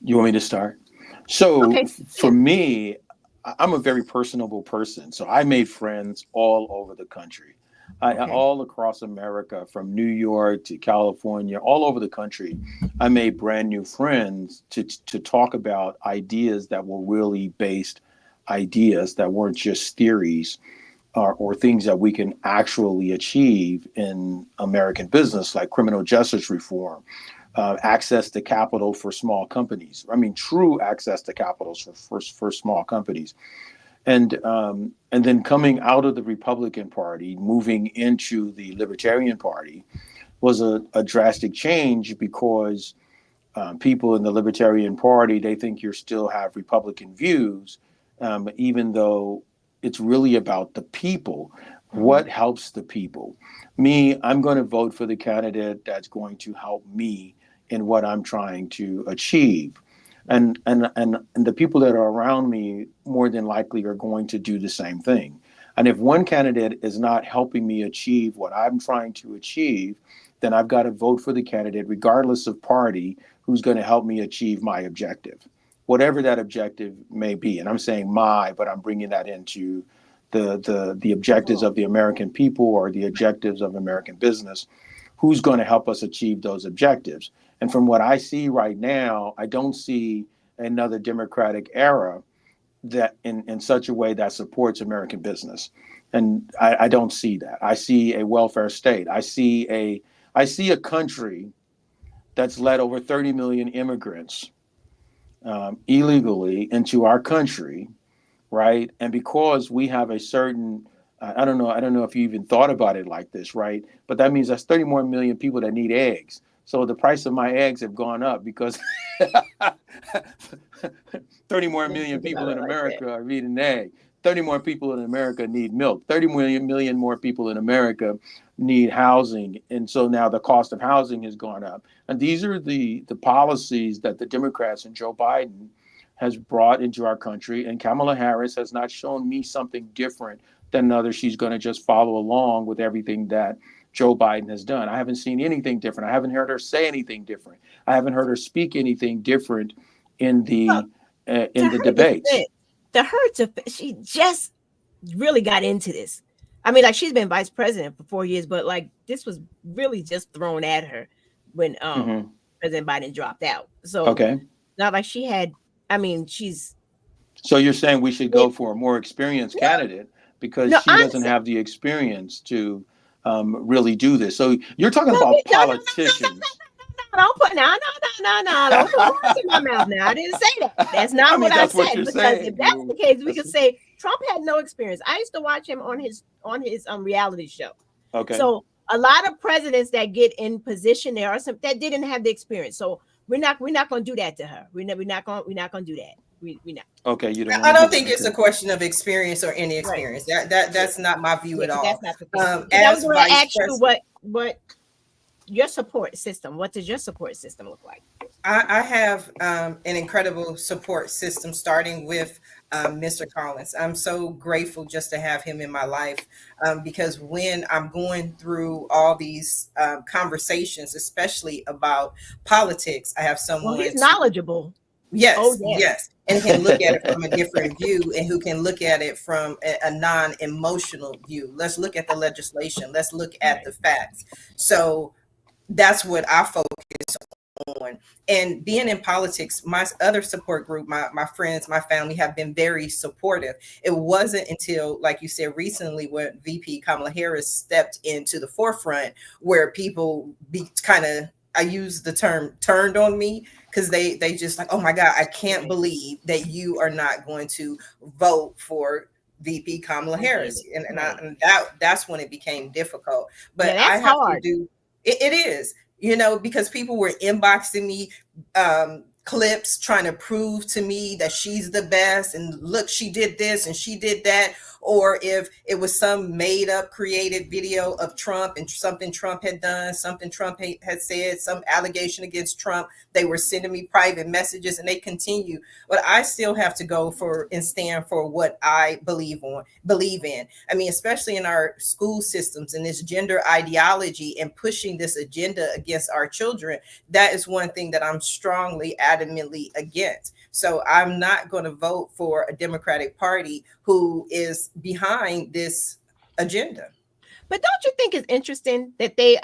You want me to start? So Okay. for me, I'm a very personable person. So I made friends all over the country, all across America, from New York to California, all over the country. I made brand new friends to talk about ideas that were really based ideas, that weren't just theories or things that we can actually achieve in American business, like criminal justice reform. Access to capital for small companies. I mean, true access to capital for small companies. And then coming out of the Republican Party, moving into the Libertarian Party was a drastic change, because people in the Libertarian Party, they think you still have Republican views, even though it's really about the people. What helps the people? Me, I'm going to vote for the candidate that's going to help me in what I'm trying to achieve. And the people that are around me more than likely are going to do the same thing. And if one candidate is not helping me achieve what I'm trying to achieve, then I've got to vote for the candidate, regardless of party, who's going to help me achieve my objective, whatever that objective may be. And I'm saying but I'm bringing that into the objectives of the American people, or the objectives of American business. Who's going to help us achieve those objectives? And from what I see right now, I don't see another Democratic era that in such a way that supports American business. And I don't see that. I see a welfare state. I see a country that's let over 30 million immigrants illegally into our country, right? And because we have a certain, I don't know if you even thought about it like this, right? But that means there's 30 more million people that need eggs. So the price of my eggs have gone up because 30 more million people in America are eating egg. 30 more people in America need milk. 30 million more people in America need housing. And so now the cost of housing has gone up. And these are the policies that the Democrats and Joe Biden has brought into our country. And Kamala Harris has not shown me something different than others. She's going to just follow along with everything that Joe Biden has done. I haven't seen anything different. I haven't heard her say anything different. I haven't heard her speak anything different in the debates. She just really got into this. I mean, like, she's been vice president for 4 years, but like this was really just thrown at her when President Biden dropped out. So Okay. not like she had. I mean, she's. So you're saying we should go for a more experienced candidate because she doesn't have the experience to really do this. So you're talking about politicians. Don't put don't put words in my mouth now. I didn't say that. That's not what I said. Because if that's the case, we could say Trump had no experience. I used to watch him on his reality show. Okay. So a lot of presidents that get in position, there are some that didn't have the experience. So we're not going to do that to her. We're not going to do that. We not. Okay, you don't. I don't think it's a question of experience or any experience. Right. That's not my view at all. That's not the question. I was going to ask you what your support system. What does your support system look like? I have an incredible support system, starting with Mr. Collins. I'm so grateful just to have him in my life because when I'm going through all these conversations, especially about politics, I have someone. Well, he's knowledgeable. Yes, yes. And can look at it from a different view, and who can look at it from a non-emotional view. Let's look at the legislation. Let's look at the facts. So that's what I focus on. And being in politics, my other support group, my friends, my family have been very supportive. It wasn't until, like you said, recently when VP Kamala Harris stepped into the forefront where people I use the term turned on me, because they just like, oh my God, I can't believe that you are not going to vote for VP Kamala Harris. And that's when it became difficult. But I have hard to do it is, because people were inboxing me clips trying to prove to me that she's the best, and look, she did this and she did that. Or if it was some made up created video of Trump and something Trump had done, something Trump had said, some allegation against Trump, they were sending me private messages, and they continue. But I still have to go for and stand for what I believe in. I mean, especially in our school systems and this gender ideology and pushing this agenda against our children. That is one thing that I'm strongly, adamantly against. So I'm not going to vote for a Democratic Party who is behind this agenda. But don't you think it's interesting that they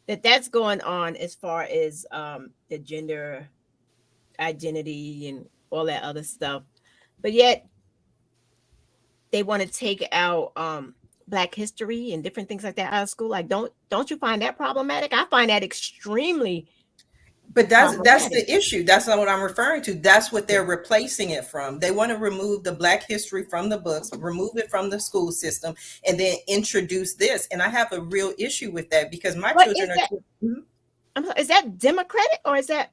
that's going on as far as the gender identity and all that other stuff, but yet they want to take out Black history and different things like that out of school? Like, don't you find that problematic? I find that extremely. But that's the issue. That's not what I'm referring to. That's what they're replacing it from. They want to remove the Black history from the books, remove it from the school system, and then introduce this. And I have a real issue with that because my children are. Is that Democratic or is that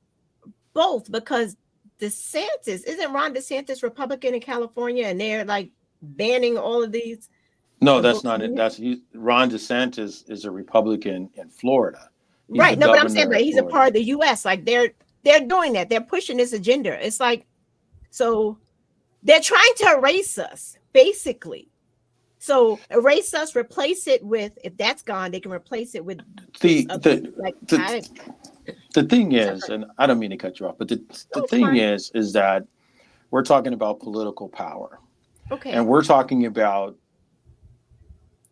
both? Because isn't Ron DeSantis Republican in California, and they're like banning all of these? No, that's not it. Ron DeSantis is a Republican in Florida. Right. No, but I'm saying that he's a part of the U.S. Like they're doing that. They're pushing this agenda. It's like, so they're trying to erase us, basically. So erase us, replace it with, if that's gone, they can replace it with the thing is, and I don't mean to cut you off, but the thing is that we're talking about political power. Okay. And we're talking about,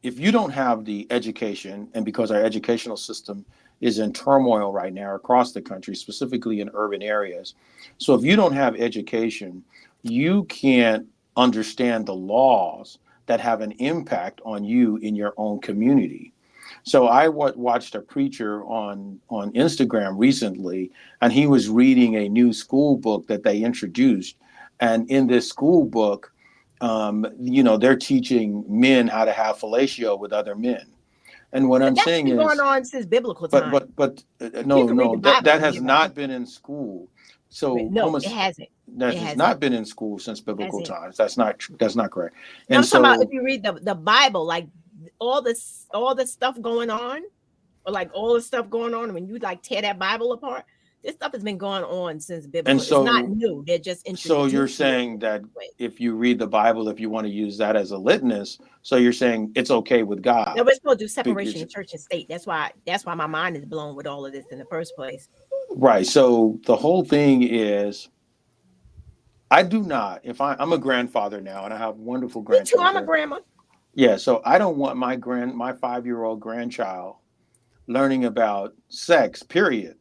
if you don't have the education, and because our educational system is in turmoil right now across the country, specifically in urban areas. So if you don't have education, you can't understand the laws that have an impact on you in your own community. So I watched a preacher on Instagram recently, and he was reading a new school book that they introduced. And in this school book, they're teaching men how to have fellatio with other men. And what I'm saying is going on since biblical time. But no, that has not been in school. So no, it hasn't. That has not been in school since biblical times. That's not correct. And I'm talking about if you read the Bible, like all the stuff going on, or like all the stuff going on when you like tear that Bible apart. This stuff has been going on since biblical. And It's not so, new. They're just so introducing you're it saying that this way. if you read the Bible, if you want to use that as a litmus, so you're saying it's okay with Now God. we're supposed to do separation Because, of church and state. That's why my mind is blown with all of this in the first place. right. So the whole thing is, I do not, if I'm a grandfather now and I have wonderful Me too. I'm a grandchildren. grandma. Yeah. So I don't want my 5-year-old grandchild learning about sex, period,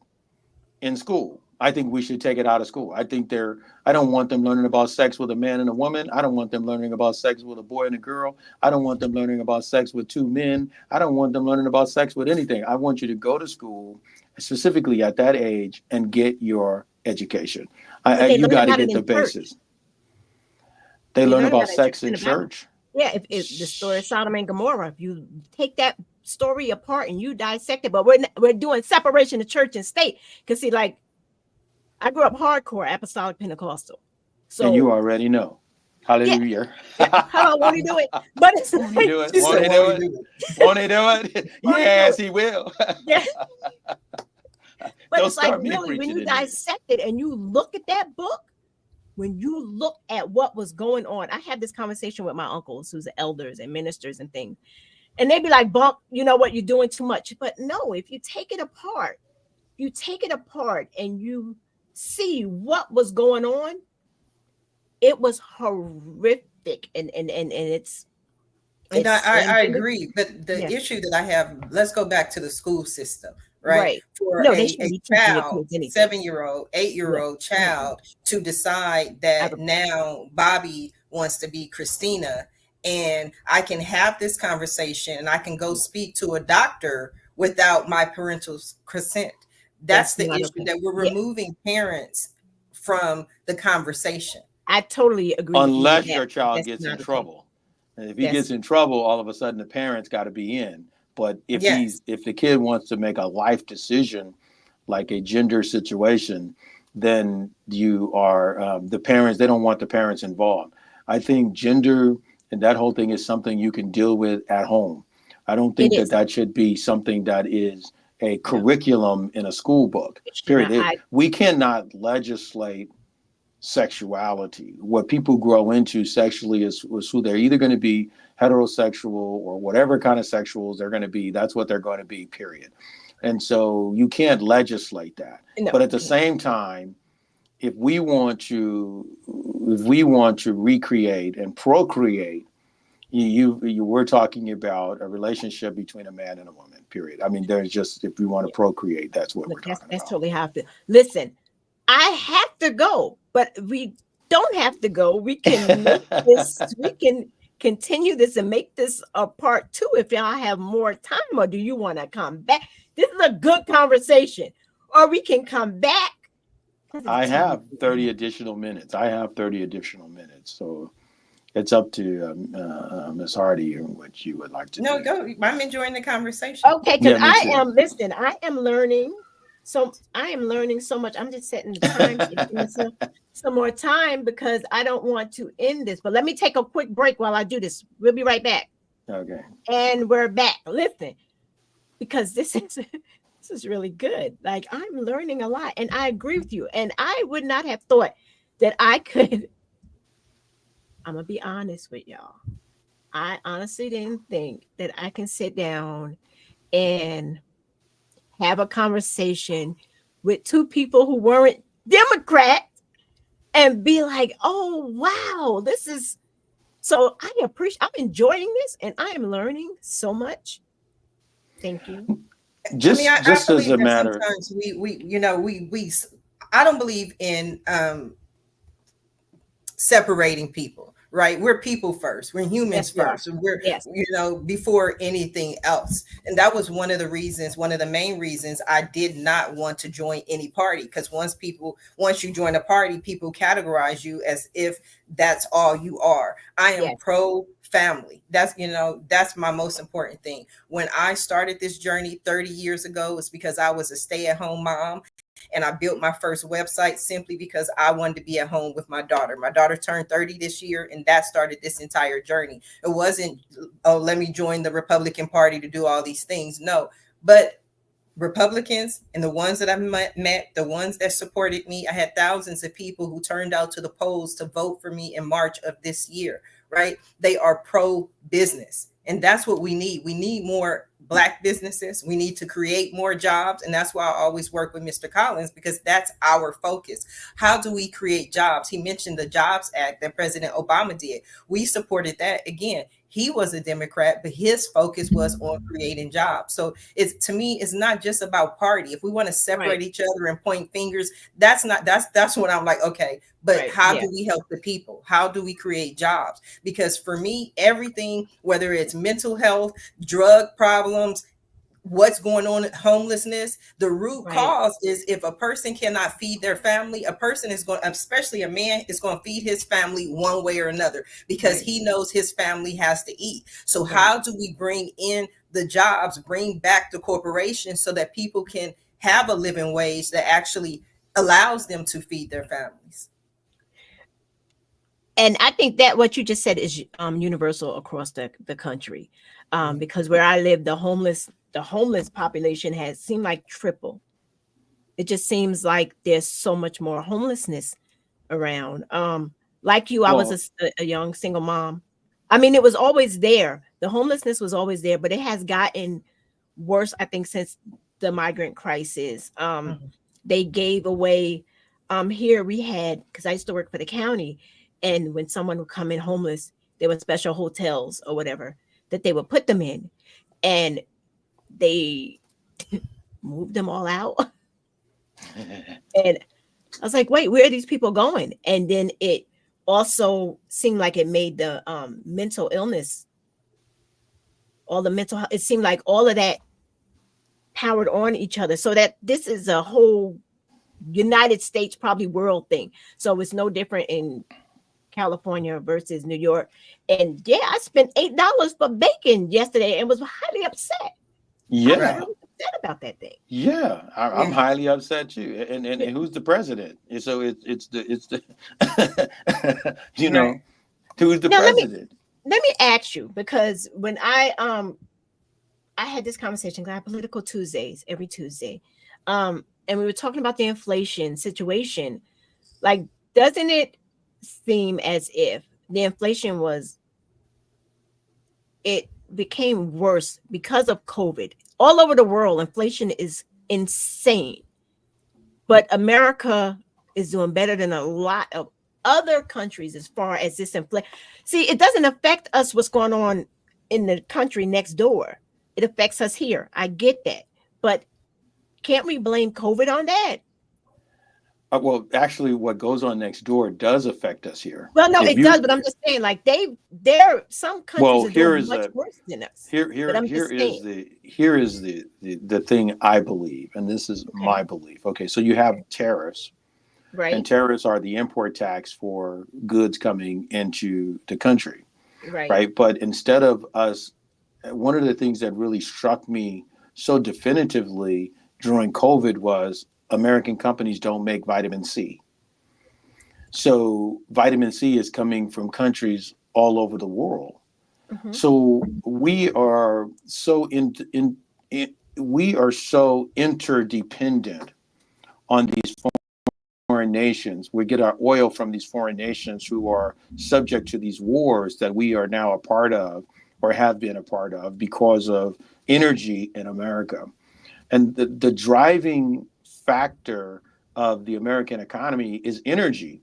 in school. I think we should take it out of school. I don't want them learning about sex with a man and a woman. I don't want them learning about sex with a boy and a girl. I don't want them learning about sex with two men. I don't want them learning about sex with anything. I want you to go to school, specifically at that age, and get your education. But they You learn got to about it get the in church. basis. They They learn learn about about it sex in in the Bible. church. Yeah, if the story of Sodom and Gomorrah, if you take that story apart and you dissect it, but we're doing separation of church and state. Because see, like, I grew up hardcore Apostolic Pentecostal. So And you already know. yeah, Hallelujah. hello, won't he do it? But it's Won't he like, do it? She Won't said, he "Won't do he it? do it?" Won't he do it? Won't he do Yes, it? he will. Yeah. But Don't it's like start me really when preaching you in here. dissect it and you look at that book, when you look at what was going on, I had this conversation with my uncles who's elders and ministers and things, and they'd be like, "Bunk, you know what? You're doing too much." But no, if you take it apart, and you see what was going on, it was horrific, and And it's I agree, but the yeah, issue that I have, let's go back to the school system, right? right. For No, they a shouldn't be teaching your child, kids anything. 7-year-old, Yeah. 8-year-old child, to decide I have that a now Bobby wants to be Christina, and I can have this conversation and I can go speak to a doctor without my parental consent. That's that's the not issue, okay. that we're Yeah, removing parents from the conversation. I totally agree with you with Unless that. your child That's gets in not okay. trouble. And if he That's gets in trouble, all of a sudden the parents got to be in. But if Yes. the kid wants to make a life decision, like a gender situation, then you are the parents. They don't want the parents involved. I think gender and that whole thing is something you can deal with at home. I don't it think is. that should be something that is a No, curriculum in a school book. it should Period. not. We cannot legislate sexuality. What people grow into sexually is who they're either going to be, heterosexual or whatever kind of sexuals they're going to be. That's what they're going to be, period. And so you can't legislate that. No, But at the no. same time, if we want to recreate and procreate, we're talking about a relationship between a man and a woman, period. I mean, there's just, if we want to procreate, that's what Look, we're talking that's about. totally how I feel. Listen, I have to go, but we don't have to go. We can make this, we can continue this and make this a part 2 if y'all have more time, or do you want to come back? This is a good conversation, or we can come back. I have 30 additional minutes. So it's up to Ms. Hardie and what you would like to No, do. go. I'm enjoying the conversation. Okay, because Yeah, me too. listen, I am learning. So I am learning so much. I'm just setting the time, giving myself some more time because I don't want to end this. But let me take a quick break while I do this. We'll be right back. Okay. And we're back. Listen, because this is really good. Like, I'm learning a lot, and I agree with you. And I would not have thought that I could. I'm gonna be honest with y'all. I honestly didn't think that I can sit down and have a conversation with 2 people who weren't Democrats and be like, "Oh wow, this is." So I'm enjoying this, and I am learning so much. Thank you. Just I as believe a that matter. sometimes we I don't believe in separating people, right? We're people first. We're humans Yes, we are. first. We're, Yes. before anything else. And that was one of the main reasons I did not want to join any party. Because once you join a party, people categorize you as if that's all you are. I am Yes. pro family. That's my most important thing. When I started this journey 30 years ago, it's because I was a stay-at-home mom. And I built my first website simply because I wanted to be at home with my daughter. My daughter turned 30 this year, and that started this entire journey. It wasn't, oh, let me join the Republican Party to do all these things. No, but Republicans and the ones that I've met, the ones that supported me. I had thousands of people who turned out to the polls to vote for me in March of this year, right? They are pro-business. And that's what we need. We need more Black businesses. We need to create more jobs. And that's why I always work with Mr. Collins, because that's our focus. How do we create jobs? He mentioned the Jobs Act that President Obama did. We supported that. Again, he was a Democrat, but his focus was on creating jobs. So it's, to me, it's not just about party. If we want to separate each other and point fingers, that's when I'm like, okay, but how do we help the people? How do we create jobs? Because for me, everything, whether it's mental health, drug problems, what's going on, homelessness, the root cause is if a person cannot feed their family, a person is going, especially a man, is going to feed his family one way or another, because he knows his family has to eat. So how do we bring in the jobs, bring back the corporations so that people can have a living wage that actually allows them to feed their families? And I think that what you just said is universal across the country, because where I live, the homeless population has seemed like triple. It just seems like there's so much more homelessness around. Like you, I was a young single mom. I mean, it was always there. The homelessness was always there, but it has gotten worse, I think, since the migrant crisis. They gave away, here we had, because I used to work for the county, and when someone would come in homeless, there were special hotels or whatever that they would put them in, and they moved them all out. And I was like, wait, where are these people going? And then it also seemed like it made the mental illness, all the mental health, it seemed like all of that powered on each other, so that this is a whole United States, probably world thing. So it's no different in California versus New York. And yeah, I spent $8 for bacon yesterday and was highly upset. Yeah. I was really upset about that thing. Yeah, I'm highly upset too. And who's the president? And so it's the you know, who's the president? Let me ask you, because when I had this conversation, because I have political Tuesdays every Tuesday, and we were talking about the inflation situation. Like, doesn't it seem as if the inflation it became worse because of COVID? All over the world, inflation is insane, but America is doing better than a lot of other countries as far as this inflation. See, it doesn't affect us what's going on in the country next door. It affects us here. I get that, but can't we blame COVID on that? Well, actually, what goes on next door does affect us here. Well, no, it does, but I'm just saying, like, some countries are doing much worse than us. Here is the thing I believe, and this is my belief. Okay, so you have tariffs, right? And tariffs are the import tax for goods coming into the country, right? But instead of us, one of the things that really struck me so definitively during COVID was American companies don't make vitamin C. So vitamin C is coming from countries all over the world. So we are so we are so interdependent on these foreign nations. We get our oil from these foreign nations who are subject to these wars that we are now a part of or have been a part of because of energy in America. And the driving factor of the American economy is energy.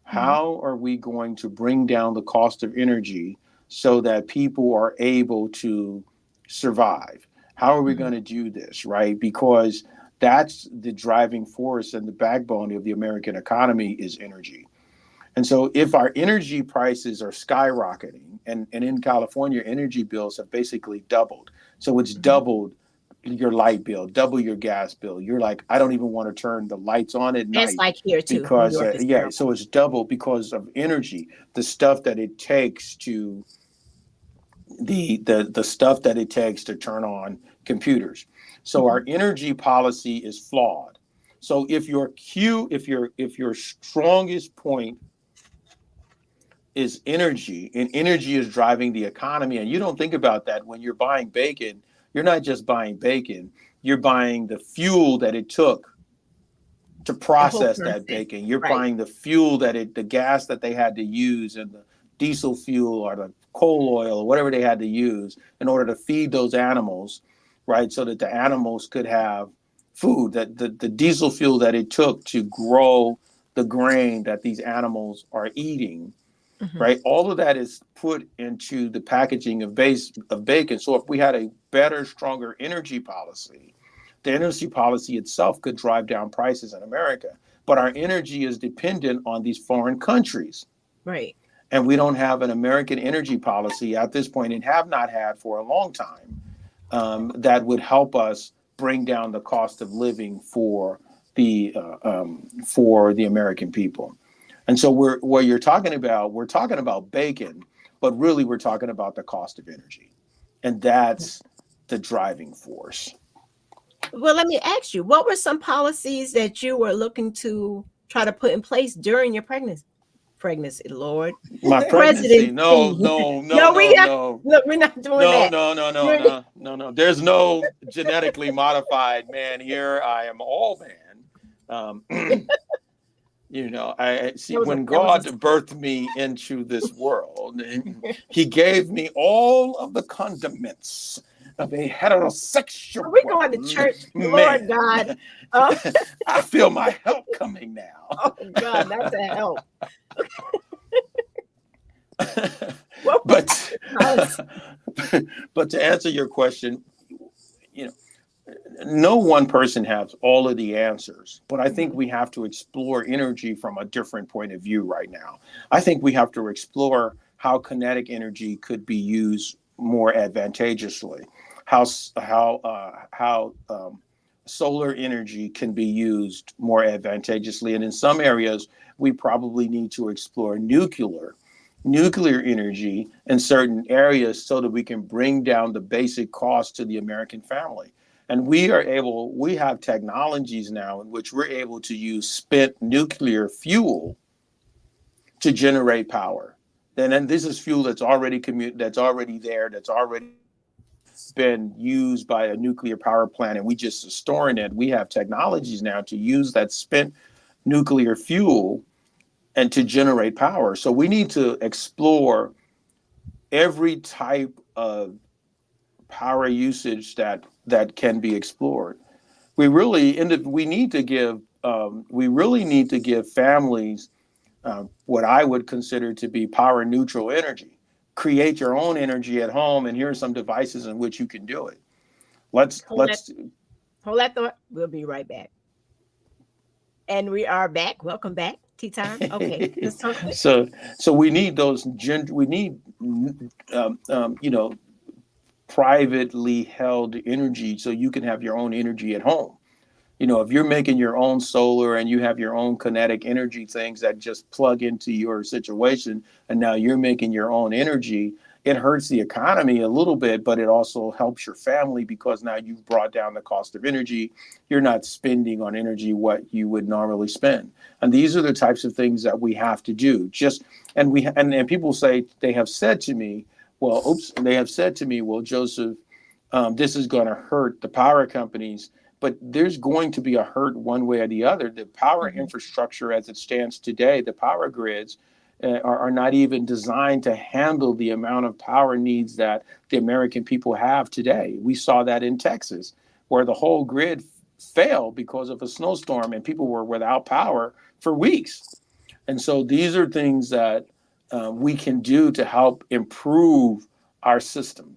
How are we going to bring down the cost of energy so that people are able to survive? How are we going to do this, right? Because that's the driving force and the backbone of the American economy is energy. And so if our energy prices are skyrocketing, and in California, energy bills have basically doubled. So it's doubled your light bill, double your gas bill. You're like, I don't even want to turn the lights on at night. It's like here too. Because so it's double because of energy, the stuff that it takes to the stuff that it takes to turn on computers. So our energy policy is flawed. So if your strongest point is energy, and energy is driving the economy, and you don't think about that when you're buying bacon. You're not just buying bacon. you're buying the fuel that it took to process that bacon. You're buying the fuel the gas that they had to use, and the diesel fuel or the coal oil or whatever they had to use in order to feed those animals, right? So that the animals could have food, that the diesel fuel that it took to grow the grain that these animals are eating, right? All of that is put into the packaging of bacon. So if we had a better, stronger energy policy, the energy policy itself could drive down prices in America. But our energy is dependent on these foreign countries. Right. And we don't have an American energy policy at this point, and have not had for a long time, that would help us bring down the cost of living for the American people. And so we're talking about bacon, but really we're talking about the cost of energy. And that's the driving force. Well, let me ask you, what were some policies that you were looking to try to put in place during your pregnancy, Lord? My pregnancy? No, we're not doing that. No. There's no genetically modified man here. I am all man. I see when God birthed me into this world, he gave me all of the condiments of a heterosexual. Are we going to church? Man. Lord God. I feel my help coming now. Oh God, that's a help. But to answer your question, no one person has all of the answers, but I think we have to explore energy from a different point of view right now. I think we have to explore how kinetic energy could be used more advantageously, how solar energy can be used more advantageously. And in some areas, we probably need to explore nuclear energy in certain areas so that we can bring down the basic cost to the American family. And we have technologies now in which we're able to use spent nuclear fuel to generate power. And this is fuel that's already that's already been used by a nuclear power plant, and we just are storing it. We have technologies now to use that spent nuclear fuel and to generate power. So we need to explore every type of power usage that can be explored. We really need to give families what I would consider to be power neutral energy. Create your own energy at home, and here are some devices in which you can do it. Hold that thought. We'll be right back. And we are back. Welcome back. Tea time. Okay. So we need those. We need privately held energy, so you can have your own energy at home. If you're making your own solar and you have your own kinetic energy things that just plug into your situation, and now you're making your own energy, it hurts the economy a little bit, but it also helps your family because now you've brought down the cost of energy. You're not spending on energy what you would normally spend. And these are the types of things that we have to do. And people say, they have said to me, well, Joseph, this is going to hurt the power companies. But there's going to be a hurt one way or the other. The power infrastructure as it stands today, the power grids are not even designed to handle the amount of power needs that the American people have today. We saw that in Texas, where the whole grid failed because of a snowstorm and people were without power for weeks. And so these are things that we can do to help improve our system.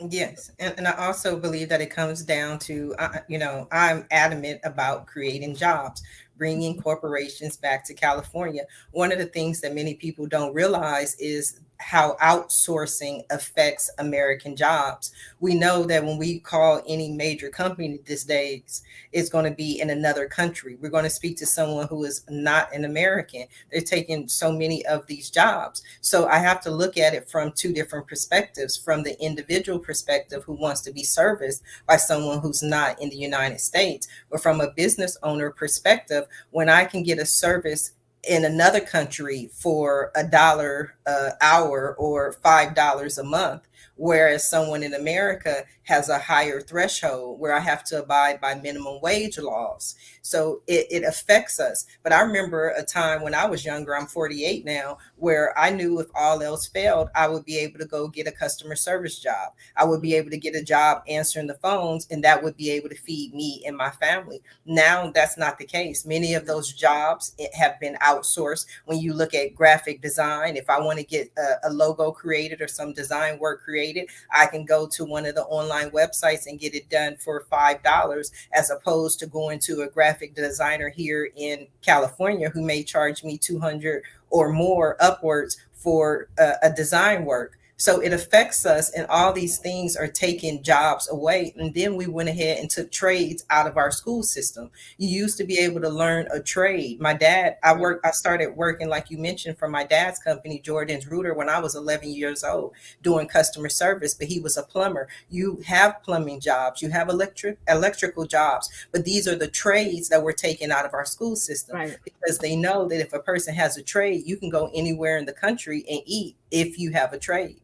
Yes. And I also believe that it comes down to, I'm adamant about creating jobs, bringing corporations back to California. One of the things that many people don't realize is how outsourcing affects American jobs. We know that when we call any major company these days, it's going to be in another country. We're going to speak to someone who is not an American. They're taking so many of these jobs. So I have to look at it from two different perspectives, from the individual perspective who wants to be serviced by someone who's not in the United States, but from a business owner perspective, when I can get a service in another country for $1 an hour or $5 a month, whereas someone in America has a higher threshold where I have to abide by minimum wage laws. So it affects us. But I remember a time when I was younger, I'm 48 now, where I knew if all else failed, I would be able to go get a customer service job. I would be able to get a job answering the phones, and that would be able to feed me and my family. Now that's not the case. Many of those jobs have been outsourced. When you look at graphic design, if I want to get a logo created or some design work created, I can go to one of the online websites and get it done for $5, as opposed to going to a graphic designer here in California who may charge me 200 or more upwards for a design work. So it affects us, and all these things are taking jobs away. And then we went ahead and took trades out of our school system. You used to be able to learn a trade. My dad, I started working, like you mentioned, for my dad's company, Jordan's Rooter, when I was 11 years old, doing customer service, but he was a plumber. You have plumbing jobs, you have electrical jobs, but these are the trades that were taken out of our school system, Right. because they know that if a person has a trade, you can go anywhere in the country and eat if you have a trade.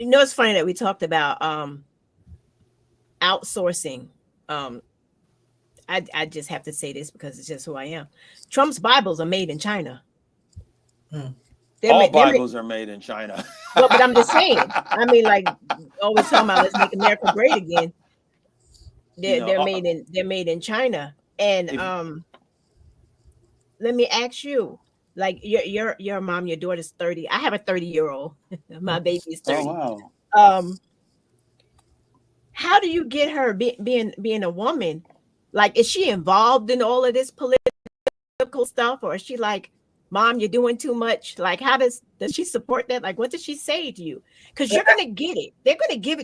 You know, it's funny that we talked about outsourcing. I just have to say this because it's just who I am. Trump's Bibles are made in China. Hmm. All Bibles are made in China. Well, but I'm just saying. I mean, like always talking about let's make America great again. They're made in China. And let me ask you, like your mom, your daughter's 30. I have a 30-year-old. My baby is 30. Oh, wow. How do you get her being a woman? Like, is she involved in all of this political stuff, or is she like, Mom, you're doing too much? Like, how does she support that? Like, what does she say to you? Because you're gonna get it. They're gonna give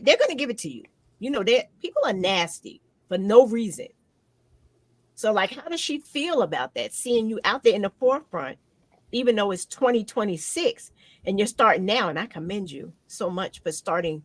it to you. You know, people are nasty for no reason. So, like, how does she feel about that? Seeing you out there in the forefront, even though it's 2026 and you're starting now, and I commend you so much for starting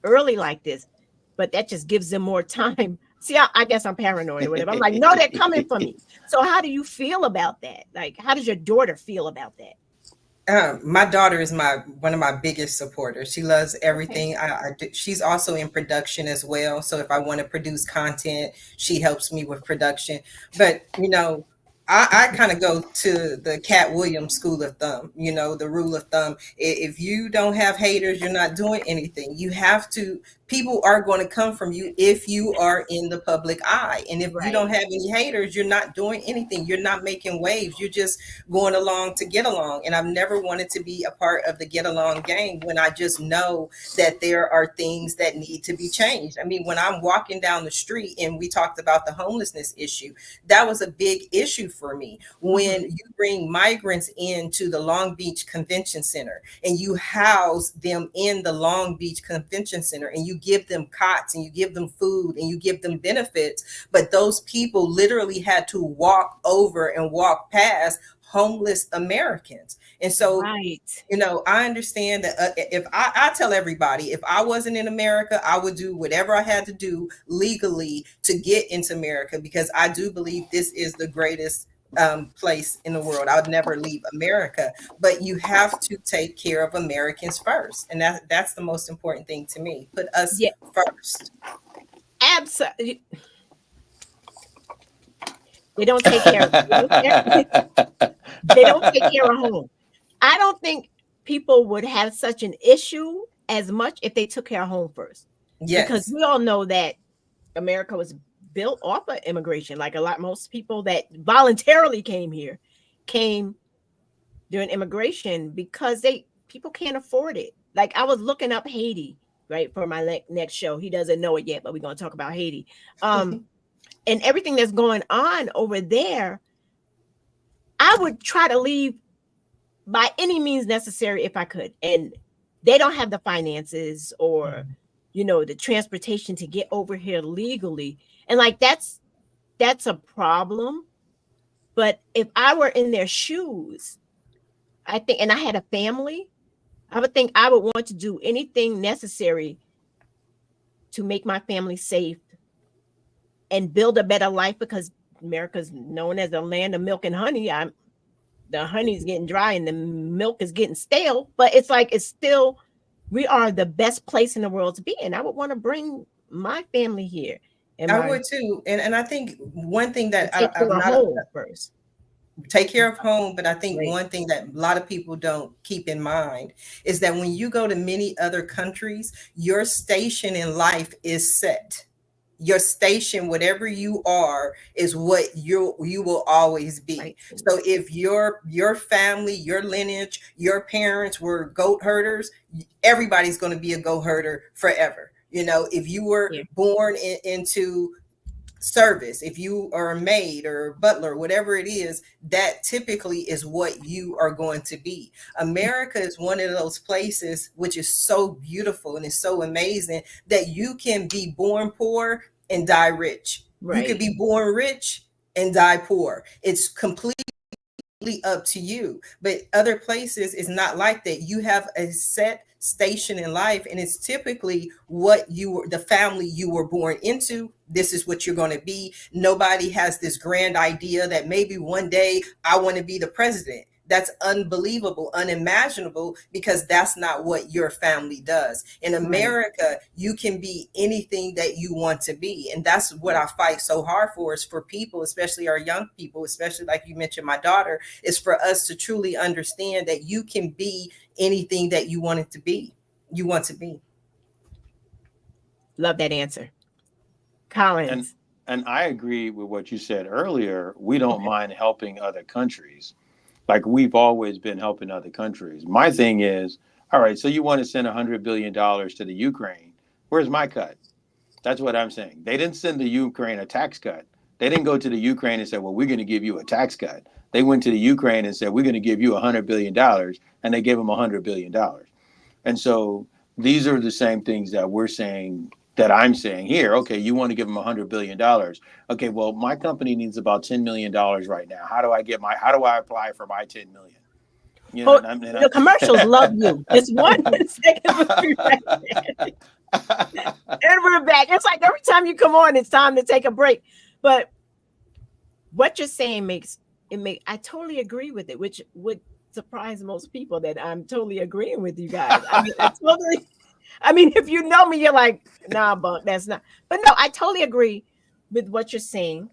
early like this, but that just gives them more time. See, I guess I'm paranoid or whatever. I'm like, no, they're coming for me. So how do you feel about that? Like, how does your daughter feel about that? My daughter is one of my biggest supporters. She loves everything I do. She's also in production as well. So if I want to produce content, she helps me with production. But, you know, I kind of go to the Cat Williams school of thumb, you know, the rule of thumb. If you don't have haters, you're not doing anything. You have to, people are going to come from you if you are in the public eye. And if you don't have any haters, you're not doing anything. You're not making waves. You're just going along to get along. And I've never wanted to be a part of the get along gang when I just know that there are things that need to be changed. I mean, when I'm walking down the street, and we talked about the homelessness issue, that was a big issue for me. When you bring migrants into the Long Beach Convention Center and you house them in the Long Beach Convention Center, and you give them cots and you give them food and you give them benefits, but those people literally had to walk over and walk past homeless Americans. And so, you know, I understand that if I tell everybody, if I wasn't in America, I would do whatever I had to do legally to get into America, because I do believe this is the greatest place in the world. I would never leave America, but you have to take care of Americans first. And that's the most important thing to me. Put us first. Absolutely. They don't take care of they don't take care of home. I don't think people would have such an issue as much if they took care of home first. Yes. Because we all know that America was built off of immigration. Like most people that voluntarily came here came during immigration because people can't afford it. Like, I was looking up Haiti, right, for my next show. He doesn't know it yet, but we're going to talk about Haiti. And everything that's going on over there, I would try to leave by any means necessary if I could. And they don't have the finances or, you know, the transportation to get over here legally. And like, that's a problem. But if I were in their shoes, I think, and I had a family, I would think I would want to do anything necessary to make my family safe and build a better life, because America's known as the land of milk and honey. the honey's getting dry and the milk is getting stale, but it's like it's still we are the best place in the world to be in. I would want to bring my family here. And I my would too. And I think one thing that take care I'm of not home first. take care of home, but I think Right. one thing that a lot of people don't keep in mind is that when you go to many other countries, your station in life is set. Your station, whatever you are, is what you will always be. Right. So if your family, your lineage, your parents were goat herders, everybody's going to be a goat herder forever. You know, if you were Yeah. born into service, if you are a maid or a butler, whatever it is, that typically is what you are going to be. America is one of those places which is so beautiful and is so amazing that you can be born poor and die rich. You could Right. be born rich and die poor. It's completely up to you. But other places is not like that. You have a set station in life, and it's typically what you were, the family you were born into. This is what you're going to be. Nobody has this grand idea that maybe one day I want to be the president. That's unbelievable, unimaginable, because that's not what your family does. In America, you can be anything that you want to be. And that's what I fight so hard for, is for people, especially our young people, especially like you mentioned, my daughter, is for us to truly understand that you can be anything that you want it to be. You want to be. Love that answer. Collins. And I agree with what you said earlier. We don't mind helping other countries. Like we've always been helping other countries. My thing is, all right, so you want to send $100 billion to the Ukraine. Where's my cut? That's what I'm saying. They didn't send the Ukraine a tax cut. They didn't go to the Ukraine and say, well, we're going to give you a tax cut. They went to the Ukraine and said, we're going to give you $100 billion. And they gave them $100 billion. And so these are the same things that we're saying, that I'm saying here. Okay, you want to give them $100 billion. Okay, well, my company needs about $10 million right now. How do I apply for my 10 million? You know, the commercials love you. It's 1 second. And we're back. It's like every time you come on, it's time to take a break. But what you're saying I totally agree with it, which would surprise most people that I'm totally agreeing with you guys. I mean, if you know me, you're like, nah, Bunk, that's not. But no, I totally agree with what you're saying.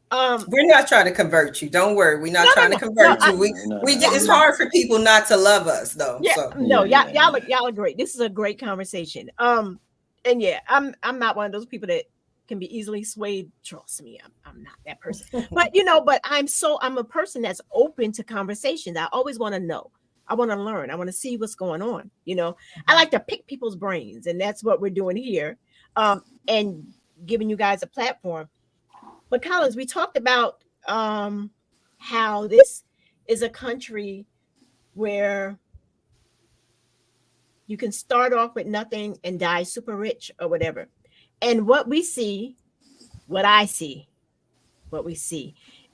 We're not trying to convert you. Don't worry. We're not trying to convert you. It's hard for people not to love us, though. Yeah, so. Y'all are great. This is a great conversation. And yeah, I'm not one of those people that can be easily swayed. Trust me, I'm not that person. But I'm a person that's open to conversations. I always want to know. I want to learn. I want to see what's going on. You know, I like to pick people's brains, and that's what we're doing here. And giving you guys a platform. But Collins, we talked about how this is a country where you can start off with nothing and die super rich or whatever. And what we see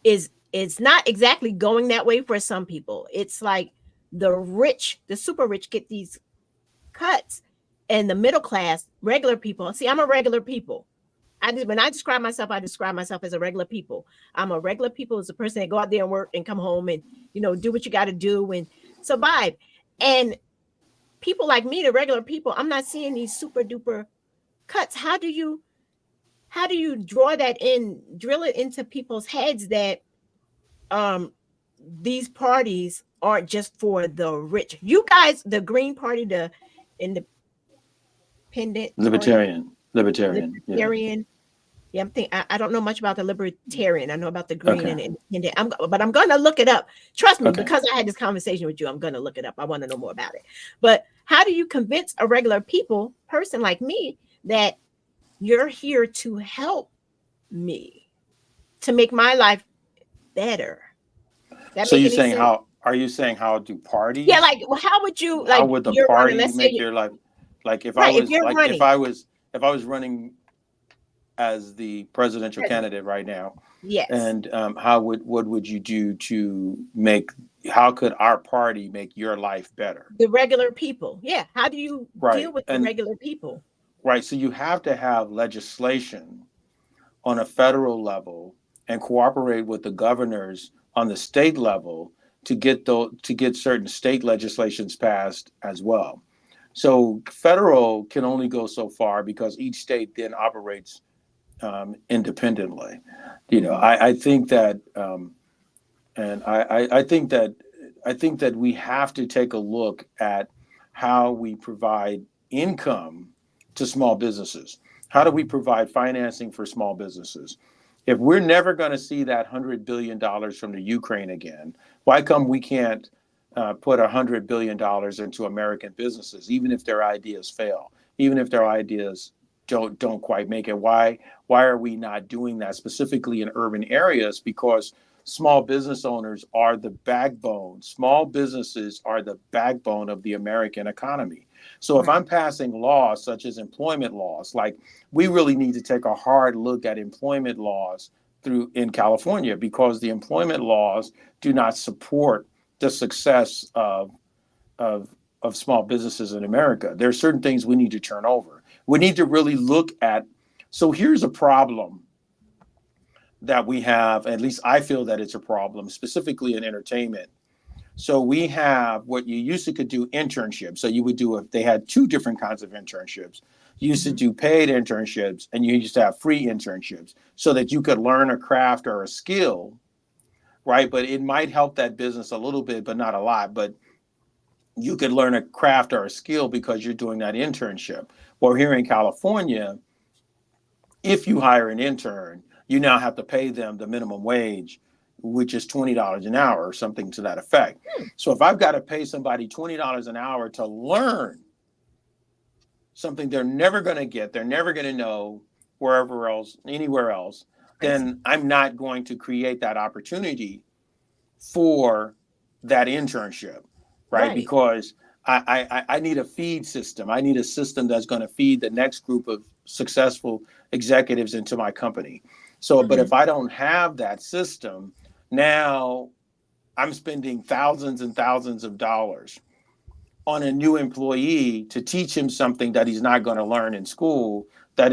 is it's not exactly going that way for some people. It's like the super rich get these cuts, and the middle class, regular people. See, I'm a regular people. When I describe myself as a regular people. I'm a regular people as a person that go out there and work and come home and, do what you got to do and survive. And people like me, the regular people, I'm not seeing these super duper cuts. How do you drill it into people's heads that these parties aren't just for the rich? You guys, the Green Party, the Independent Libertarian. Yeah, I don't know much about the Libertarian. I know about the Green and Independent. But I'm going to look it up. Trust me, because I had this conversation with you, I'm going to look it up. I want to know more about it. But how do you convince a regular person like me that you're here to help me, to make my life better? So you're saying are you saying how do parties? Yeah, like, well, how would you how would the party make your life? Like if I was running as the presidential candidate right now, yes. And what would you do to how could our party make your life better? The regular people. Yeah. How do you deal with the regular people? Right. So you have to have legislation on a federal level and cooperate with the governors on the state level to get certain state legislations passed as well. So federal can only go so far because each state then operates independently. I think that, and I think that we have to take a look at how we provide income to small businesses. How do we provide financing for small businesses? If we're never going to see that $100 billion from the Ukraine again, why come we can't put $100 billion into American businesses, even if their ideas fail, even if their ideas don't quite make it? Why are we not doing that specifically in urban areas? Because small business owners are the backbone. Small businesses are the backbone of the American economy. So if I'm passing laws such as employment laws, like we really need to take a hard look at employment laws in California, because the employment laws do not support the success of small businesses in America. There are certain things we need to turn over. We need to really look at. So here's a problem that we have, at least I feel that it's a problem, specifically in entertainment. So we have what you used to could do internships. So you would they had two different kinds of internships. You used to do paid internships, and you used to have free internships so that you could learn a craft or a skill, right? But it might help that business a little bit, but not a lot. But you could learn a craft or a skill because you're doing that internship. Well, here in California, if you hire an intern, you now have to pay them the minimum wage, which is $20 an hour or something to that effect. So if I've got to pay somebody $20 an hour to learn something they're never going to get, they're never going to know anywhere else, then I'm not going to create that opportunity for that internship, right? Because I need a feed system. I need a system that's going to feed the next group of successful executives into my company. So, but if I don't have that system, now I'm spending thousands and thousands of dollars on a new employee to teach him something that he's not going to learn in school. That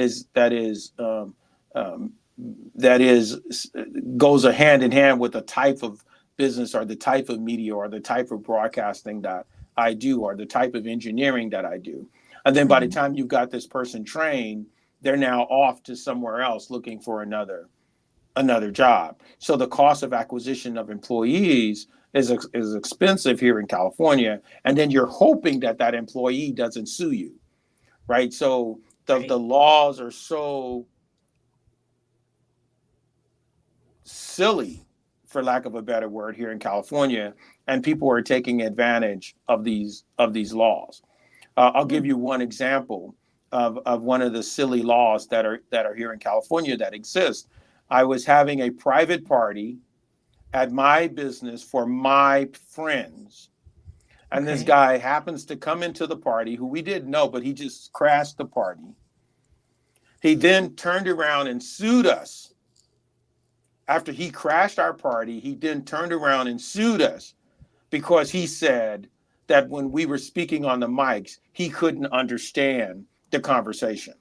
goes hand in hand with the type of business or the type of media or the type of broadcasting that I do or the type of engineering that I do. And then by the time you've got this person trained, they're now off to somewhere else looking for another job. So the cost of acquisition of employees is expensive here in California. And then you're hoping that employee doesn't sue you, right? So the laws are so silly, for lack of a better word, here in California, and people are taking advantage of these laws. I'll give you one example of one of the silly laws that are here in California that exist. I was having a private party at my business for my friends, and this guy happens to come into the party who we didn't know, but he just crashed the party. He then turned around and sued us. After he crashed our party, he then turned around and sued us because he said that when we were speaking on the mics, he couldn't understand the conversation.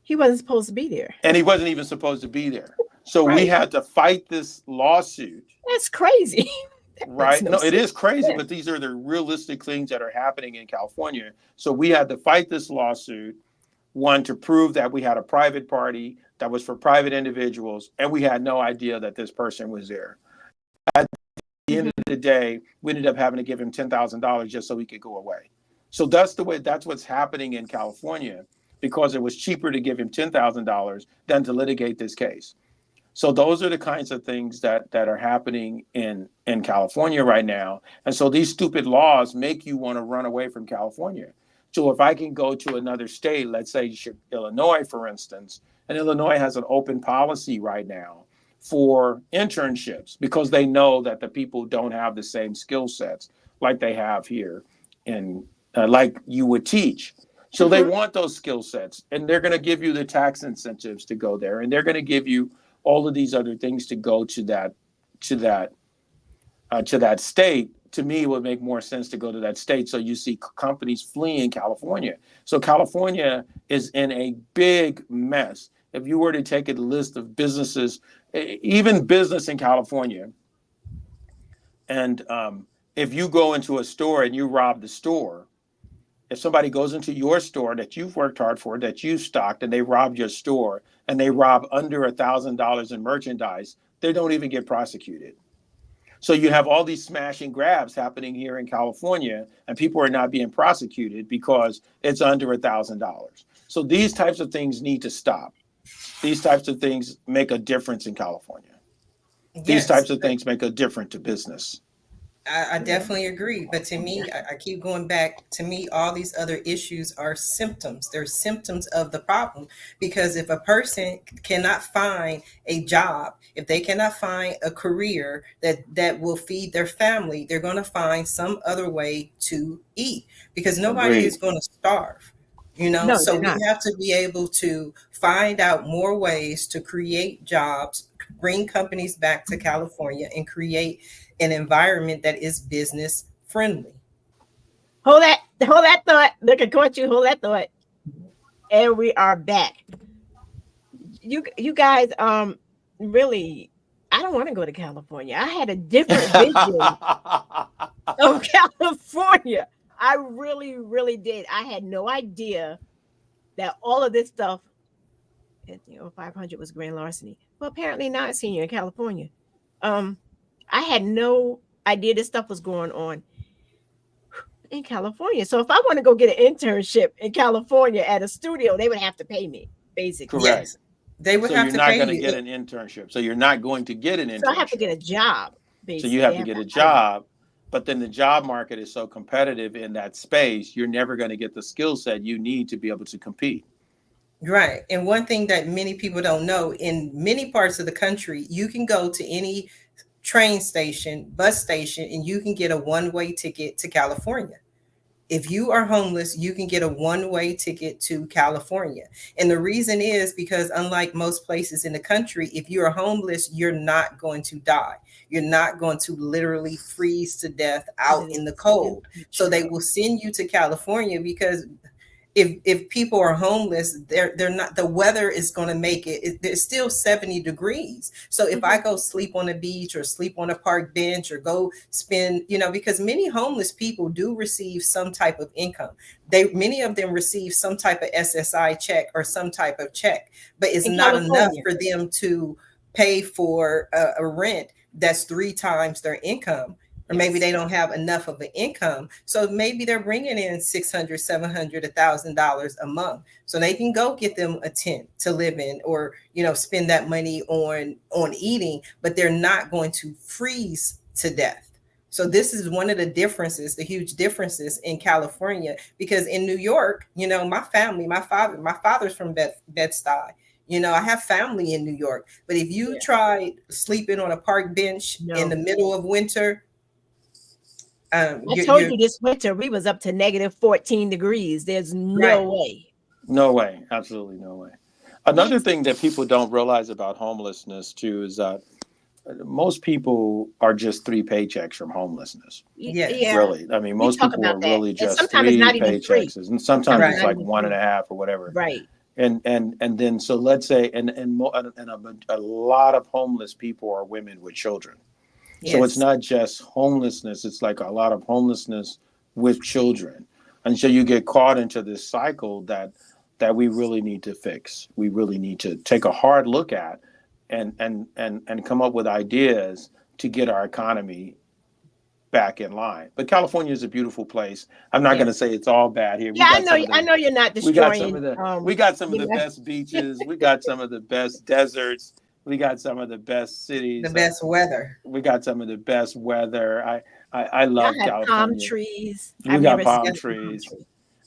He wasn't supposed to be there. And he wasn't even supposed to be there. So we had to fight this lawsuit. That's crazy. Right? No, it is crazy, but these are the realistic things that are happening in California. So we had to fight this lawsuit, one, to prove that we had a private party that was for private individuals, and we had no idea that this person was there. At the end of the day, we ended up having to give him $10,000 just so he could go away. So that's what's happening in California, because it was cheaper to give him $10,000 than to litigate this case. So those are the kinds of things that are happening in California right now. And so these stupid laws make you want to run away from California. So if I can go to another state, let's say Illinois, for instance, and Illinois has an open policy right now for internships because they know that the people don't have the same skill sets like they have here in like you would teach. So they want those skill sets, and they're going to give you the tax incentives to go there, and they're going to give you all of these other things to go to that state. To me, it would make more sense to go to that state. So you see companies fleeing California. So California is in a big mess. if you were to take a list of businesses, even business in California, and if you go into a store and you rob the store, if somebody goes into your store that you've worked hard for, that you stocked, and they rob your store and they rob under $1,000 in merchandise, they don't even get prosecuted. So you have all these smash and grabs happening here in California, and people are not being prosecuted because it's under $1,000. So these types of things need to stop. These types of things make a difference in California. These Yes, types of things make a difference to business. I definitely agree. But to me, I keep going back. To me, all these other issues are symptoms. They're symptoms of the problem. Because if a person cannot find a job, if they cannot find a career that will feed their family, they're going to find some other way to eat, because nobody Agreed. is going to starve. No, So they're we not. have to be able to find out more ways to create jobs, bring companies back to California, and create an environment that is business friendly. Hold that thought. Look, I caught you. Hold that thought. And we are back. You guys, really, I don't want to go to California. I had a different vision of California. I really, really did. I had no idea that all of this stuff, 500 was grand larceny. Well, apparently not, senior in California. I had no idea this stuff was going on in California. So if I want to go get an internship in California at a studio, they would have to pay me, basically. Correct. Yes, they would So have you're to not pay going to you. get an internship. So you're not going to get an internship. So I have to get a job, So basically. you have They to get a hire me. job, but then the job market is so competitive in that space, you're never going to get the skill set you need to be able to compete. Right. And one thing that many people don't know, in many parts of the country, you can go to any train station, bus station, and you can get a one-way ticket to California. If you are homeless, you can get a one-way ticket to California. And the reason is because, unlike most places in the country, if you're homeless, you're not going to die. You're not going to literally freeze to death out in the cold. So they will send you to California, because if people are homeless, they're not, the weather is going to make it, there's still 70 degrees. So if I go sleep on a beach or sleep on a park bench or go spend, because many homeless people do receive some type of income. Many of them receive some type of SSI check or some type of check, but it's In not enough California. for them to pay for a rent that's 3 times their income. Or maybe they don't have enough of an income. So maybe they're bringing in $600, $700, $1,000 a month. So they can go get them a tent to live in, or, spend that money on eating, but they're not going to freeze to death. So this is one of the differences, the huge differences in California, because in New York, my family, my father's from Bed-Stuy. I have family in New York, but if you try sleeping on a park bench in the middle of winter, I told you this winter we was up to negative 14 degrees. There's no way. No way. Absolutely no way. Another thing that people don't realize about homelessness too is that most people are just 3 paychecks from homelessness. Yeah. Really. I mean, most people are really just 3 paychecks, and sometimes it's like 1.5 or whatever. Right. And then so let's say and a lot of homeless people are women with children. So it's not just homelessness, it's like a lot of homelessness with children. And so you get caught into this cycle that we really need to fix. We really need to take a hard look at and come up with ideas to get our economy back in line. But California is a beautiful place. I'm not going to say it's all bad here. I know you're not destroying. We got some of the best beaches. We got some of the best deserts. We got some of the best cities. The best weather. We got some of the best weather. I love California. Palm trees. We got palm trees.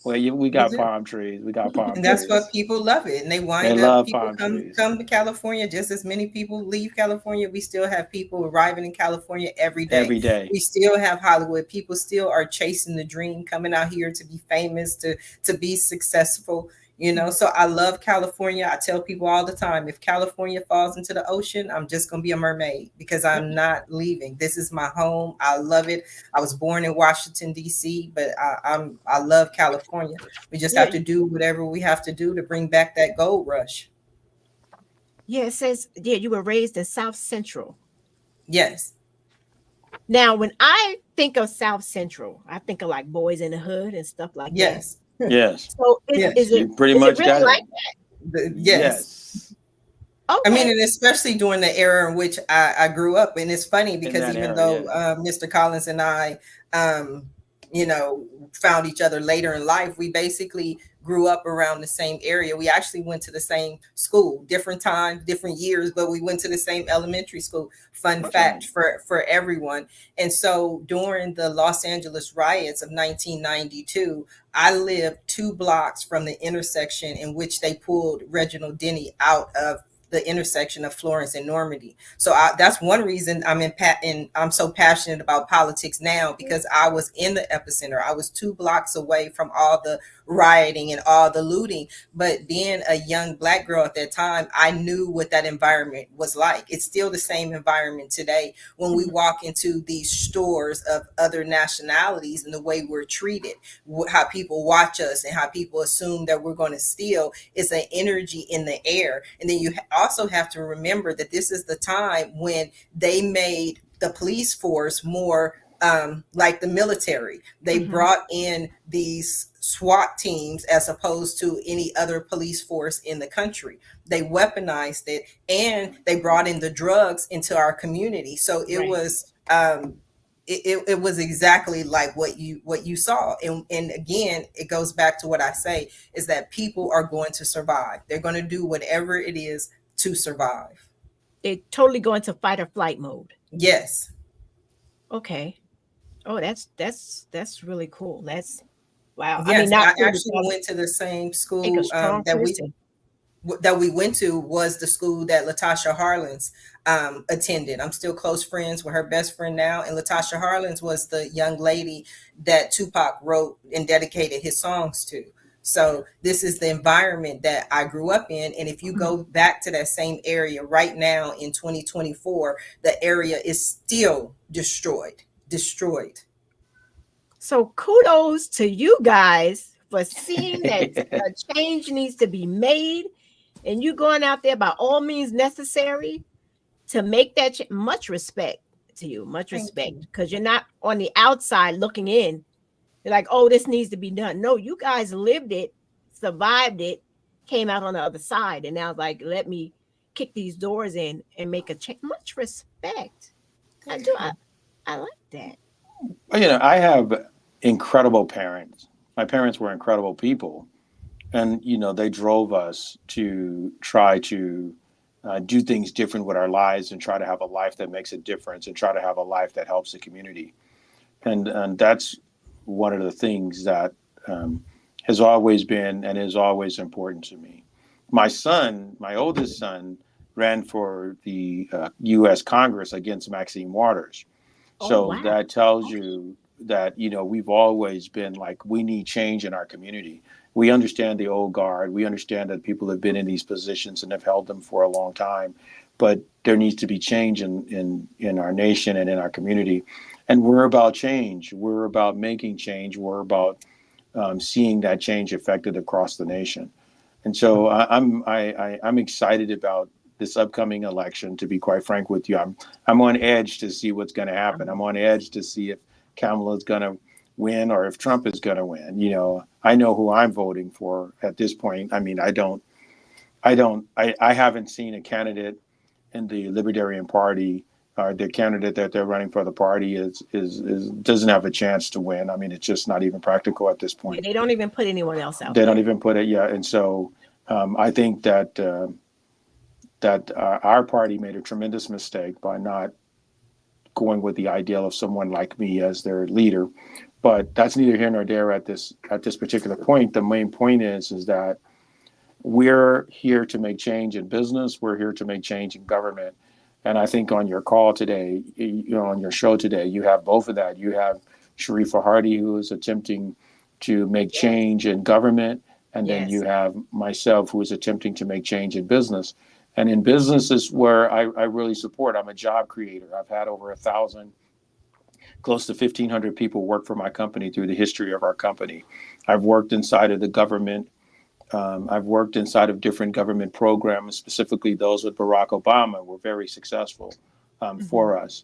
Well, we got palm trees. We got palm trees. And that's what people love it. And they wind up, people come to California. Just as many people leave California, we still have people arriving in California every day. Every day. We still have Hollywood. People still are chasing the dream, coming out here to be famous, to be successful. So I love California. I tell people all the time, if California falls into the ocean, I'm just going to be a mermaid, because I'm not leaving. This is my home. I love it. I was born in Washington, D.C., but I love California. We just have to do whatever we have to do to bring back that gold rush. Yeah, it says, yeah, you were raised in South Central. Yes. Now, when I think of South Central, I think of like Boys in the Hood and stuff like that. Yes. Yes, So Yes. you pretty is it much really got it. like Yes. Yes, I mean, okay? and especially during the era in which I grew up. And it's funny in because that even era, though yeah. Mr. Collins and I, um, you know, found each other later in life, we basically grew up around the same area. We actually went to the same school, different times, different years, but we went to the same elementary school. Fun Okay. fact for everyone. And so during the Los Angeles riots of 1992, I lived 2 blocks from the intersection in which they pulled Reginald Denny out of the intersection of Florence and Normandy. So that's one reason I'm so passionate about politics now, because I was in the epicenter. I was 2 blocks away from all the rioting and all the looting. But being a young Black girl at that time, I knew what that environment was like. It's still the same environment today when we walk into these stores of other nationalities, and the way we're treated, how people watch us, and how people assume that we're going to steal. It's an energy in the air. And then you also have to remember that this is the time when they made the police force more like the military. They brought in these SWAT teams as opposed to any other police force in the country. They weaponized it, and they brought in the drugs into our community. So it Right. was it was exactly like what you saw. And again, it goes back to what I say, is that people are going to survive. They're going to do whatever it is to survive. They totally go into fight or flight mode. Yes. Okay. Oh, that's really cool. That's wow. I mean, Yes, not I cool actually because went to the same take a school strong person. that we went to was the school that Latasha Harlins attended. I'm still close friends with her best friend now, and Latasha Harlins was the young lady that Tupac wrote and dedicated his songs to. So this is the environment that I grew up in. And if you go back to that same area right now in 2024, the area is still destroyed. So kudos to you guys for seeing that a change needs to be made, and you going out there by all means necessary to make that much respect to you, much Thank respect, you. because you're not on the outside looking in. You're like, oh, this needs to be done. No, you guys lived it, survived it, came out on the other side, and now like, let me kick these doors in and make a change. Much respect. I Thank do. you. I like that. Well, you know, I have incredible parents. My parents were incredible people, and you know, they drove us to try to do things different with our lives and try to have a life that makes a difference and try to have a life that helps the community. And that's one of the things that has always been and is always important to me. My son, my oldest son, ran for the U.S. Congress against Maxine Waters. Oh So wow. that tells you that, you know, we've always been like, we need change in our community. We understand the old guard. We understand that people have been in these positions and have held them for a long time. But there needs to be change in our nation and in our community. And we're about change. We're about making change. We're about seeing that change affected across the nation. And so I'm excited about this upcoming election. To be quite frank with you, I'm on edge to see what's going to happen. I'm on edge to see if Kamala is going to win or if Trump is going to win. You know, I know who I'm voting for at this point. I mean, I haven't seen a candidate in the Libertarian Party or the candidate that they're running for the party is doesn't have a chance to win. I mean, it's just not even practical at this Yeah, point. they don't even put anyone else out They don't there. even put it yet, and so I think that our party made a tremendous mistake by not going with the ideal of someone like me as their leader. But that's neither here nor there at this particular point. The main point is that we're here to make change in business. We're here to make change in government. And I think on your call today, you know, on your show today, you have both of that. You have Sharifah Hardie, who is attempting to make Yes. change in government. And then you Yes. have myself, who is attempting to make change in business. And in business is where I really support. I'm a job creator. I've had over 1,000, close to 1,500 people work for my company through the history of our company. I've worked inside of the government I've worked inside of different government programs, specifically those with Barack Obama, were very successful for us.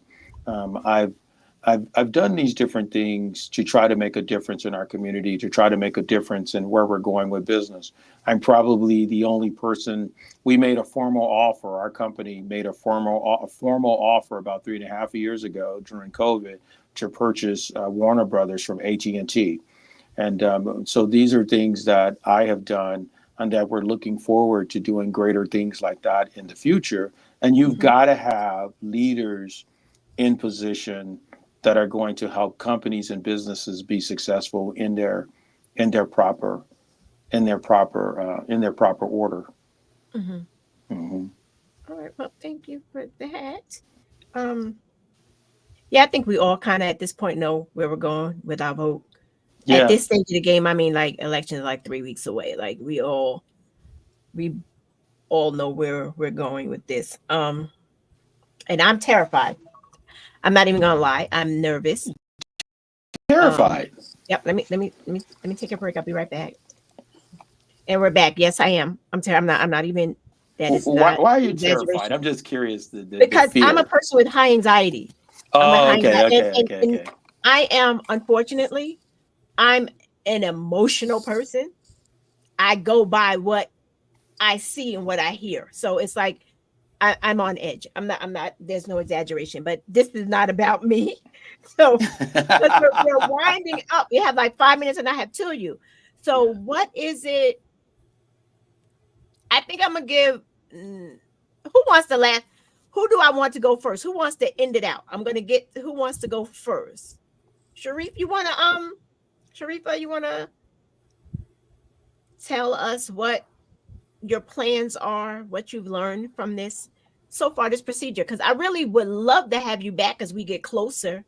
I've done these different things to try to make a difference in our community, to try to make a difference in where we're going with business. I'm probably the only person. We made a formal offer. Our company made a formal offer about 3.5 years ago during COVID to purchase Warner Brothers from AT&T. And so these are things that I have done and that we're looking forward to doing greater things like that in the future. And you've got to have leaders in position that are going to help companies and businesses be successful in their proper order. All right. Well, thank you for that. Yeah, I think we all kind of at this point know where we're going with our vote. At this stage of the game, I mean, like elections are like 3 weeks away. Like we all know where we're going with this. And I'm terrified. I'm not even gonna lie. I'm nervous. Terrified. Yep. Let me take a break. I'll be right back. And we're back. Yes, I am. I'm not even. That is Why not are you exaggeration. terrified? I'm just curious. Because I'm a person with high anxiety. Okay. I am, unfortunately, I'm an emotional person. I go by what I see and what I hear. So it's like I'm on edge. I'm not, there's no exaggeration, but this is not about me. So we're winding up. We have like 5 minutes and I have 2 of you. So what is it? I think I'm gonna give who wants to last? Who do I want to go first? Who wants to end it out? I'm gonna get who wants to go first. Sharifah, you wanna tell us what your plans are, what you've learned from this so far, this procedure? Because I really would love to have you back as we get closer.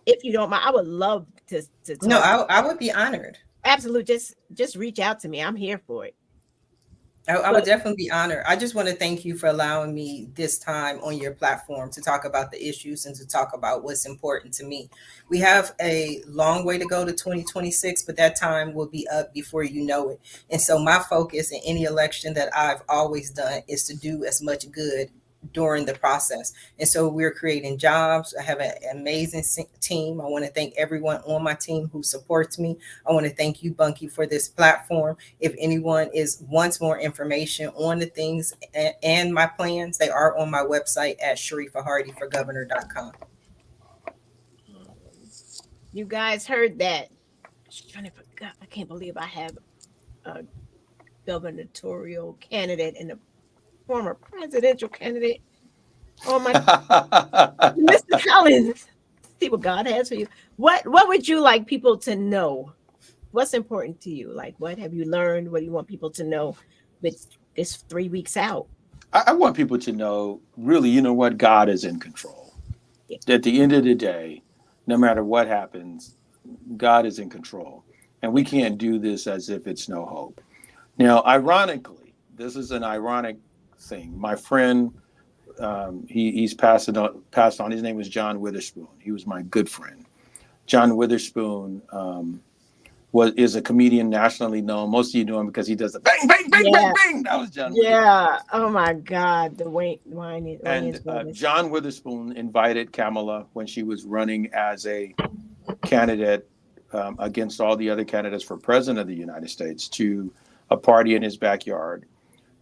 If you don't mind, I would love to talk. No, I would be honored. Absolutely. Just reach out to me. I'm here for it. I would definitely be honored. I just want to thank you for allowing me this time on your platform to talk about the issues and to talk about what's important to me. We have a long way to go to 2026, but that time will be up before you know it. And so my focus in any election that I've always done is to do as much good during the process. And so we're creating jobs. I have an amazing team. I want to thank everyone on my team who supports me. I want to thank you, Bunky, for this platform. If anyone wants more information on the things and my plans, they are on my website at SharifahHardieForGovernor.com. You guys heard that. I can't believe I have a gubernatorial candidate and a former presidential candidate on my Mr. Collins. See what God has for you. What would you like people to know? What's important to you? Like, what have you learned? What do you want people to know with this 3 weeks out? I want people to know, really, you know what? God is in control. Yeah. At the end of the day, no matter what happens, God is in control. And we can't do this as if it's no hope. Now, ironically, this is an ironic thing. My friend, he's passed on. His name was John Witherspoon. He was my good friend. John Witherspoon is a comedian nationally known. Most of you know him because he does the bang, bang, bang, bang, bang. That was John Witherspoon. Yeah. Oh my God. The Wayne. And John Witherspoon invited Kamala when she was running as a candidate against all the other candidates for president of the United States to a party in his backyard.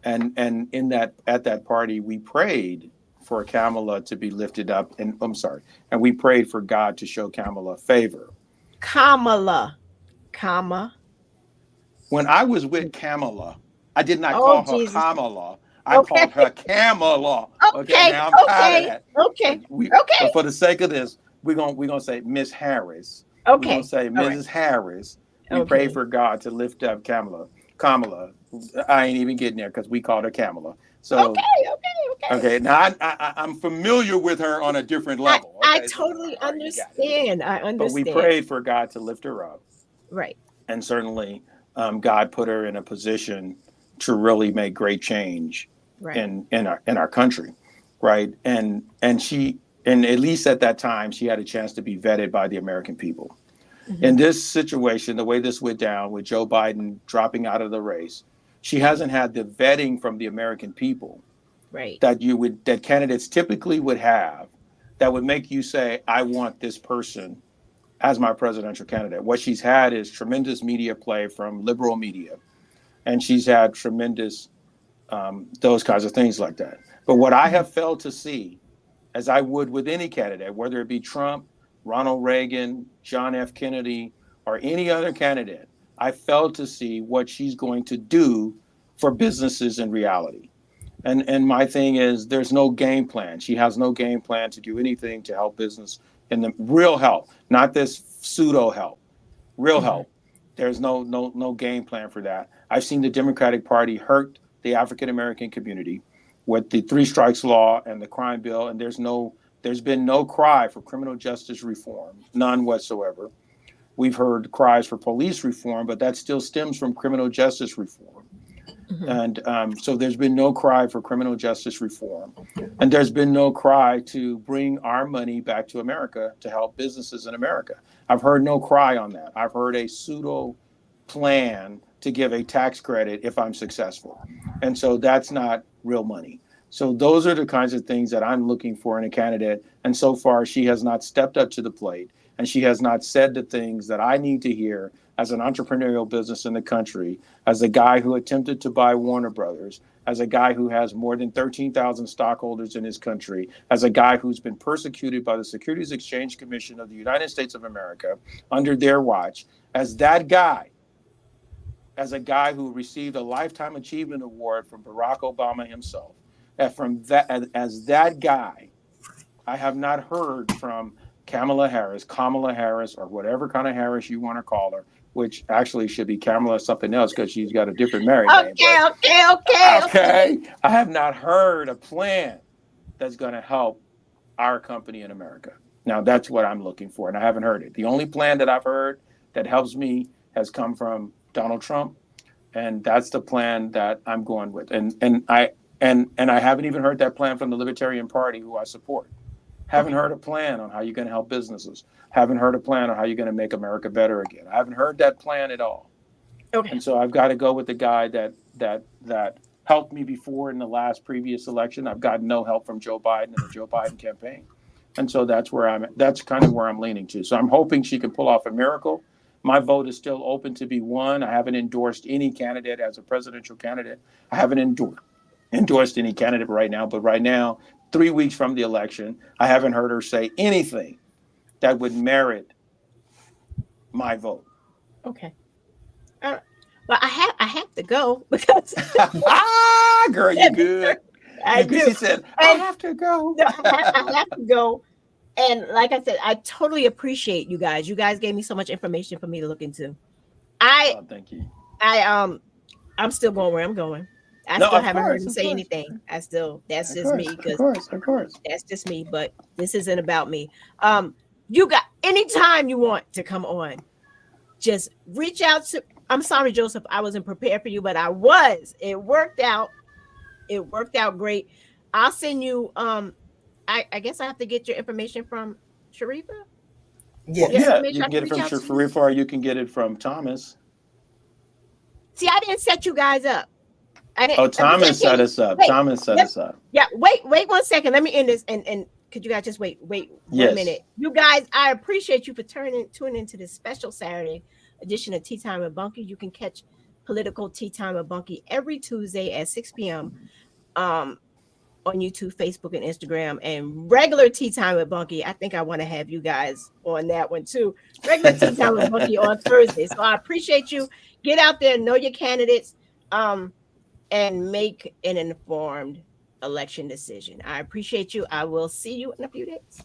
And at that party, we prayed for Kamala to be lifted up. And we prayed for God to show Kamala favor. Kamala. When I was with Kamala, I did not call her Jesus. Kamala. I called her Kamala. Okay, now I'm tired of that. Okay. But for the sake of this, we're gonna say Miss Harris. Okay. We're gonna say Mrs. Harris. We pray for God to lift up Kamala. I ain't even getting there because we called her Kamala. So okay. Now I'm familiar with her on a different level. I totally understand. I understand. But we prayed for God to lift her up. Right. And certainly, God put her in a position to really make great change in our country, right? And at least at that time, she had a chance to be vetted by the American people. In this situation, the way this went down with Joe Biden dropping out of the race, she hasn't had the vetting from the American people Right. that candidates typically would have that would make you say, I want this person as my presidential candidate. What she's had is tremendous media play from liberal media, and she's had tremendous those kinds of things like that. But what I have failed to see, as I would with any candidate, whether it be Trump, Ronald Reagan, John F. Kennedy, or any other candidate, I failed to see what she's going to do for businesses in reality. And my thing is, there's no game plan. She has no game plan to do anything to help business and the real help, not this pseudo help, real help. There's no game plan for that. I've seen the Democratic Party hurt the African American community with the 3 strikes law and the crime bill, and there's been no cry for criminal justice reform, none whatsoever. We've heard cries for police reform, but that still stems from criminal justice reform. And so there's been no cry for criminal justice reform. And there's been no cry to bring our money back to America to help businesses in America. I've heard no cry on that. I've heard a pseudo plan to give a tax credit if I'm successful. And so that's not real money. So those are the kinds of things that I'm looking for in a candidate. And so far, she has not stepped up to the plate, and she has not said the things that I need to hear as an entrepreneurial business in the country, as a guy who attempted to buy Warner Brothers, as a guy who has more than 13,000 stockholders in his country, as a guy who's been persecuted by the Securities Exchange Commission of the United States of America under their watch, as that guy, as a guy who received a Lifetime Achievement Award from Barack Obama himself. As that guy, I have not heard from Kamala Harris, or whatever kind of Harris you want to call her, which actually should be Kamala something else because she's got a different married name. Okay. I have not heard a plan that's going to help our company in America. Now, that's what I'm looking for, and I haven't heard it. The only plan that I've heard that helps me has come from Donald Trump, and that's the plan that I'm going with. And I haven't even heard that plan from the Libertarian Party, who I support. Haven't heard a plan on how you're going to help businesses. Haven't heard a plan on how you're going to make America better again. I haven't heard that plan at all. Okay. And so I've got to go with the guy that helped me before in the last previous election. I've gotten no help from Joe Biden and the Joe Biden campaign. And so that's kind of where I'm leaning to. So I'm hoping she can pull off a miracle. My vote is still open to be won. I haven't endorsed any candidate as a presidential candidate. I haven't endorsed any candidate right now, but right now, 3 weeks from the election, I haven't heard her say anything that would merit my vote. Okay. Well, I have to go because girl, you good. I do. She said, I have to go. No, I have to go. And like I said, I totally appreciate you guys. You guys gave me so much information for me to look into. Thank you. I'm still going where I'm going. I still haven't heard him say anything. That's just me. Of course. That's just me, but this isn't about me. You got anytime you want to come on, just reach out to, I'm sorry, Joseph, I wasn't prepared for you, but I was. It worked out great. I'll send you, I guess I have to get your information from Sharifah. Yeah, you can get it from Sharifah, or you can get it from Thomas. See, I didn't set you guys up. Thomas set us up. Thomas set us up. Yeah, wait 1 second. Let me end this, and could you guys just wait 1 minute? You guys, I appreciate you for tuning into this special Saturday edition of Tea Time with Bunky. You can catch Political Tea Time with Bunky every Tuesday at 6 p.m. On YouTube, Facebook, and Instagram, and regular Tea Time with Bunky. I think I want to have you guys on that one too. Regular Tea Time with Bunky on Thursday. So I appreciate you. Get out there, know your candidates. And make an informed election decision. I appreciate you. I will see you in a few days.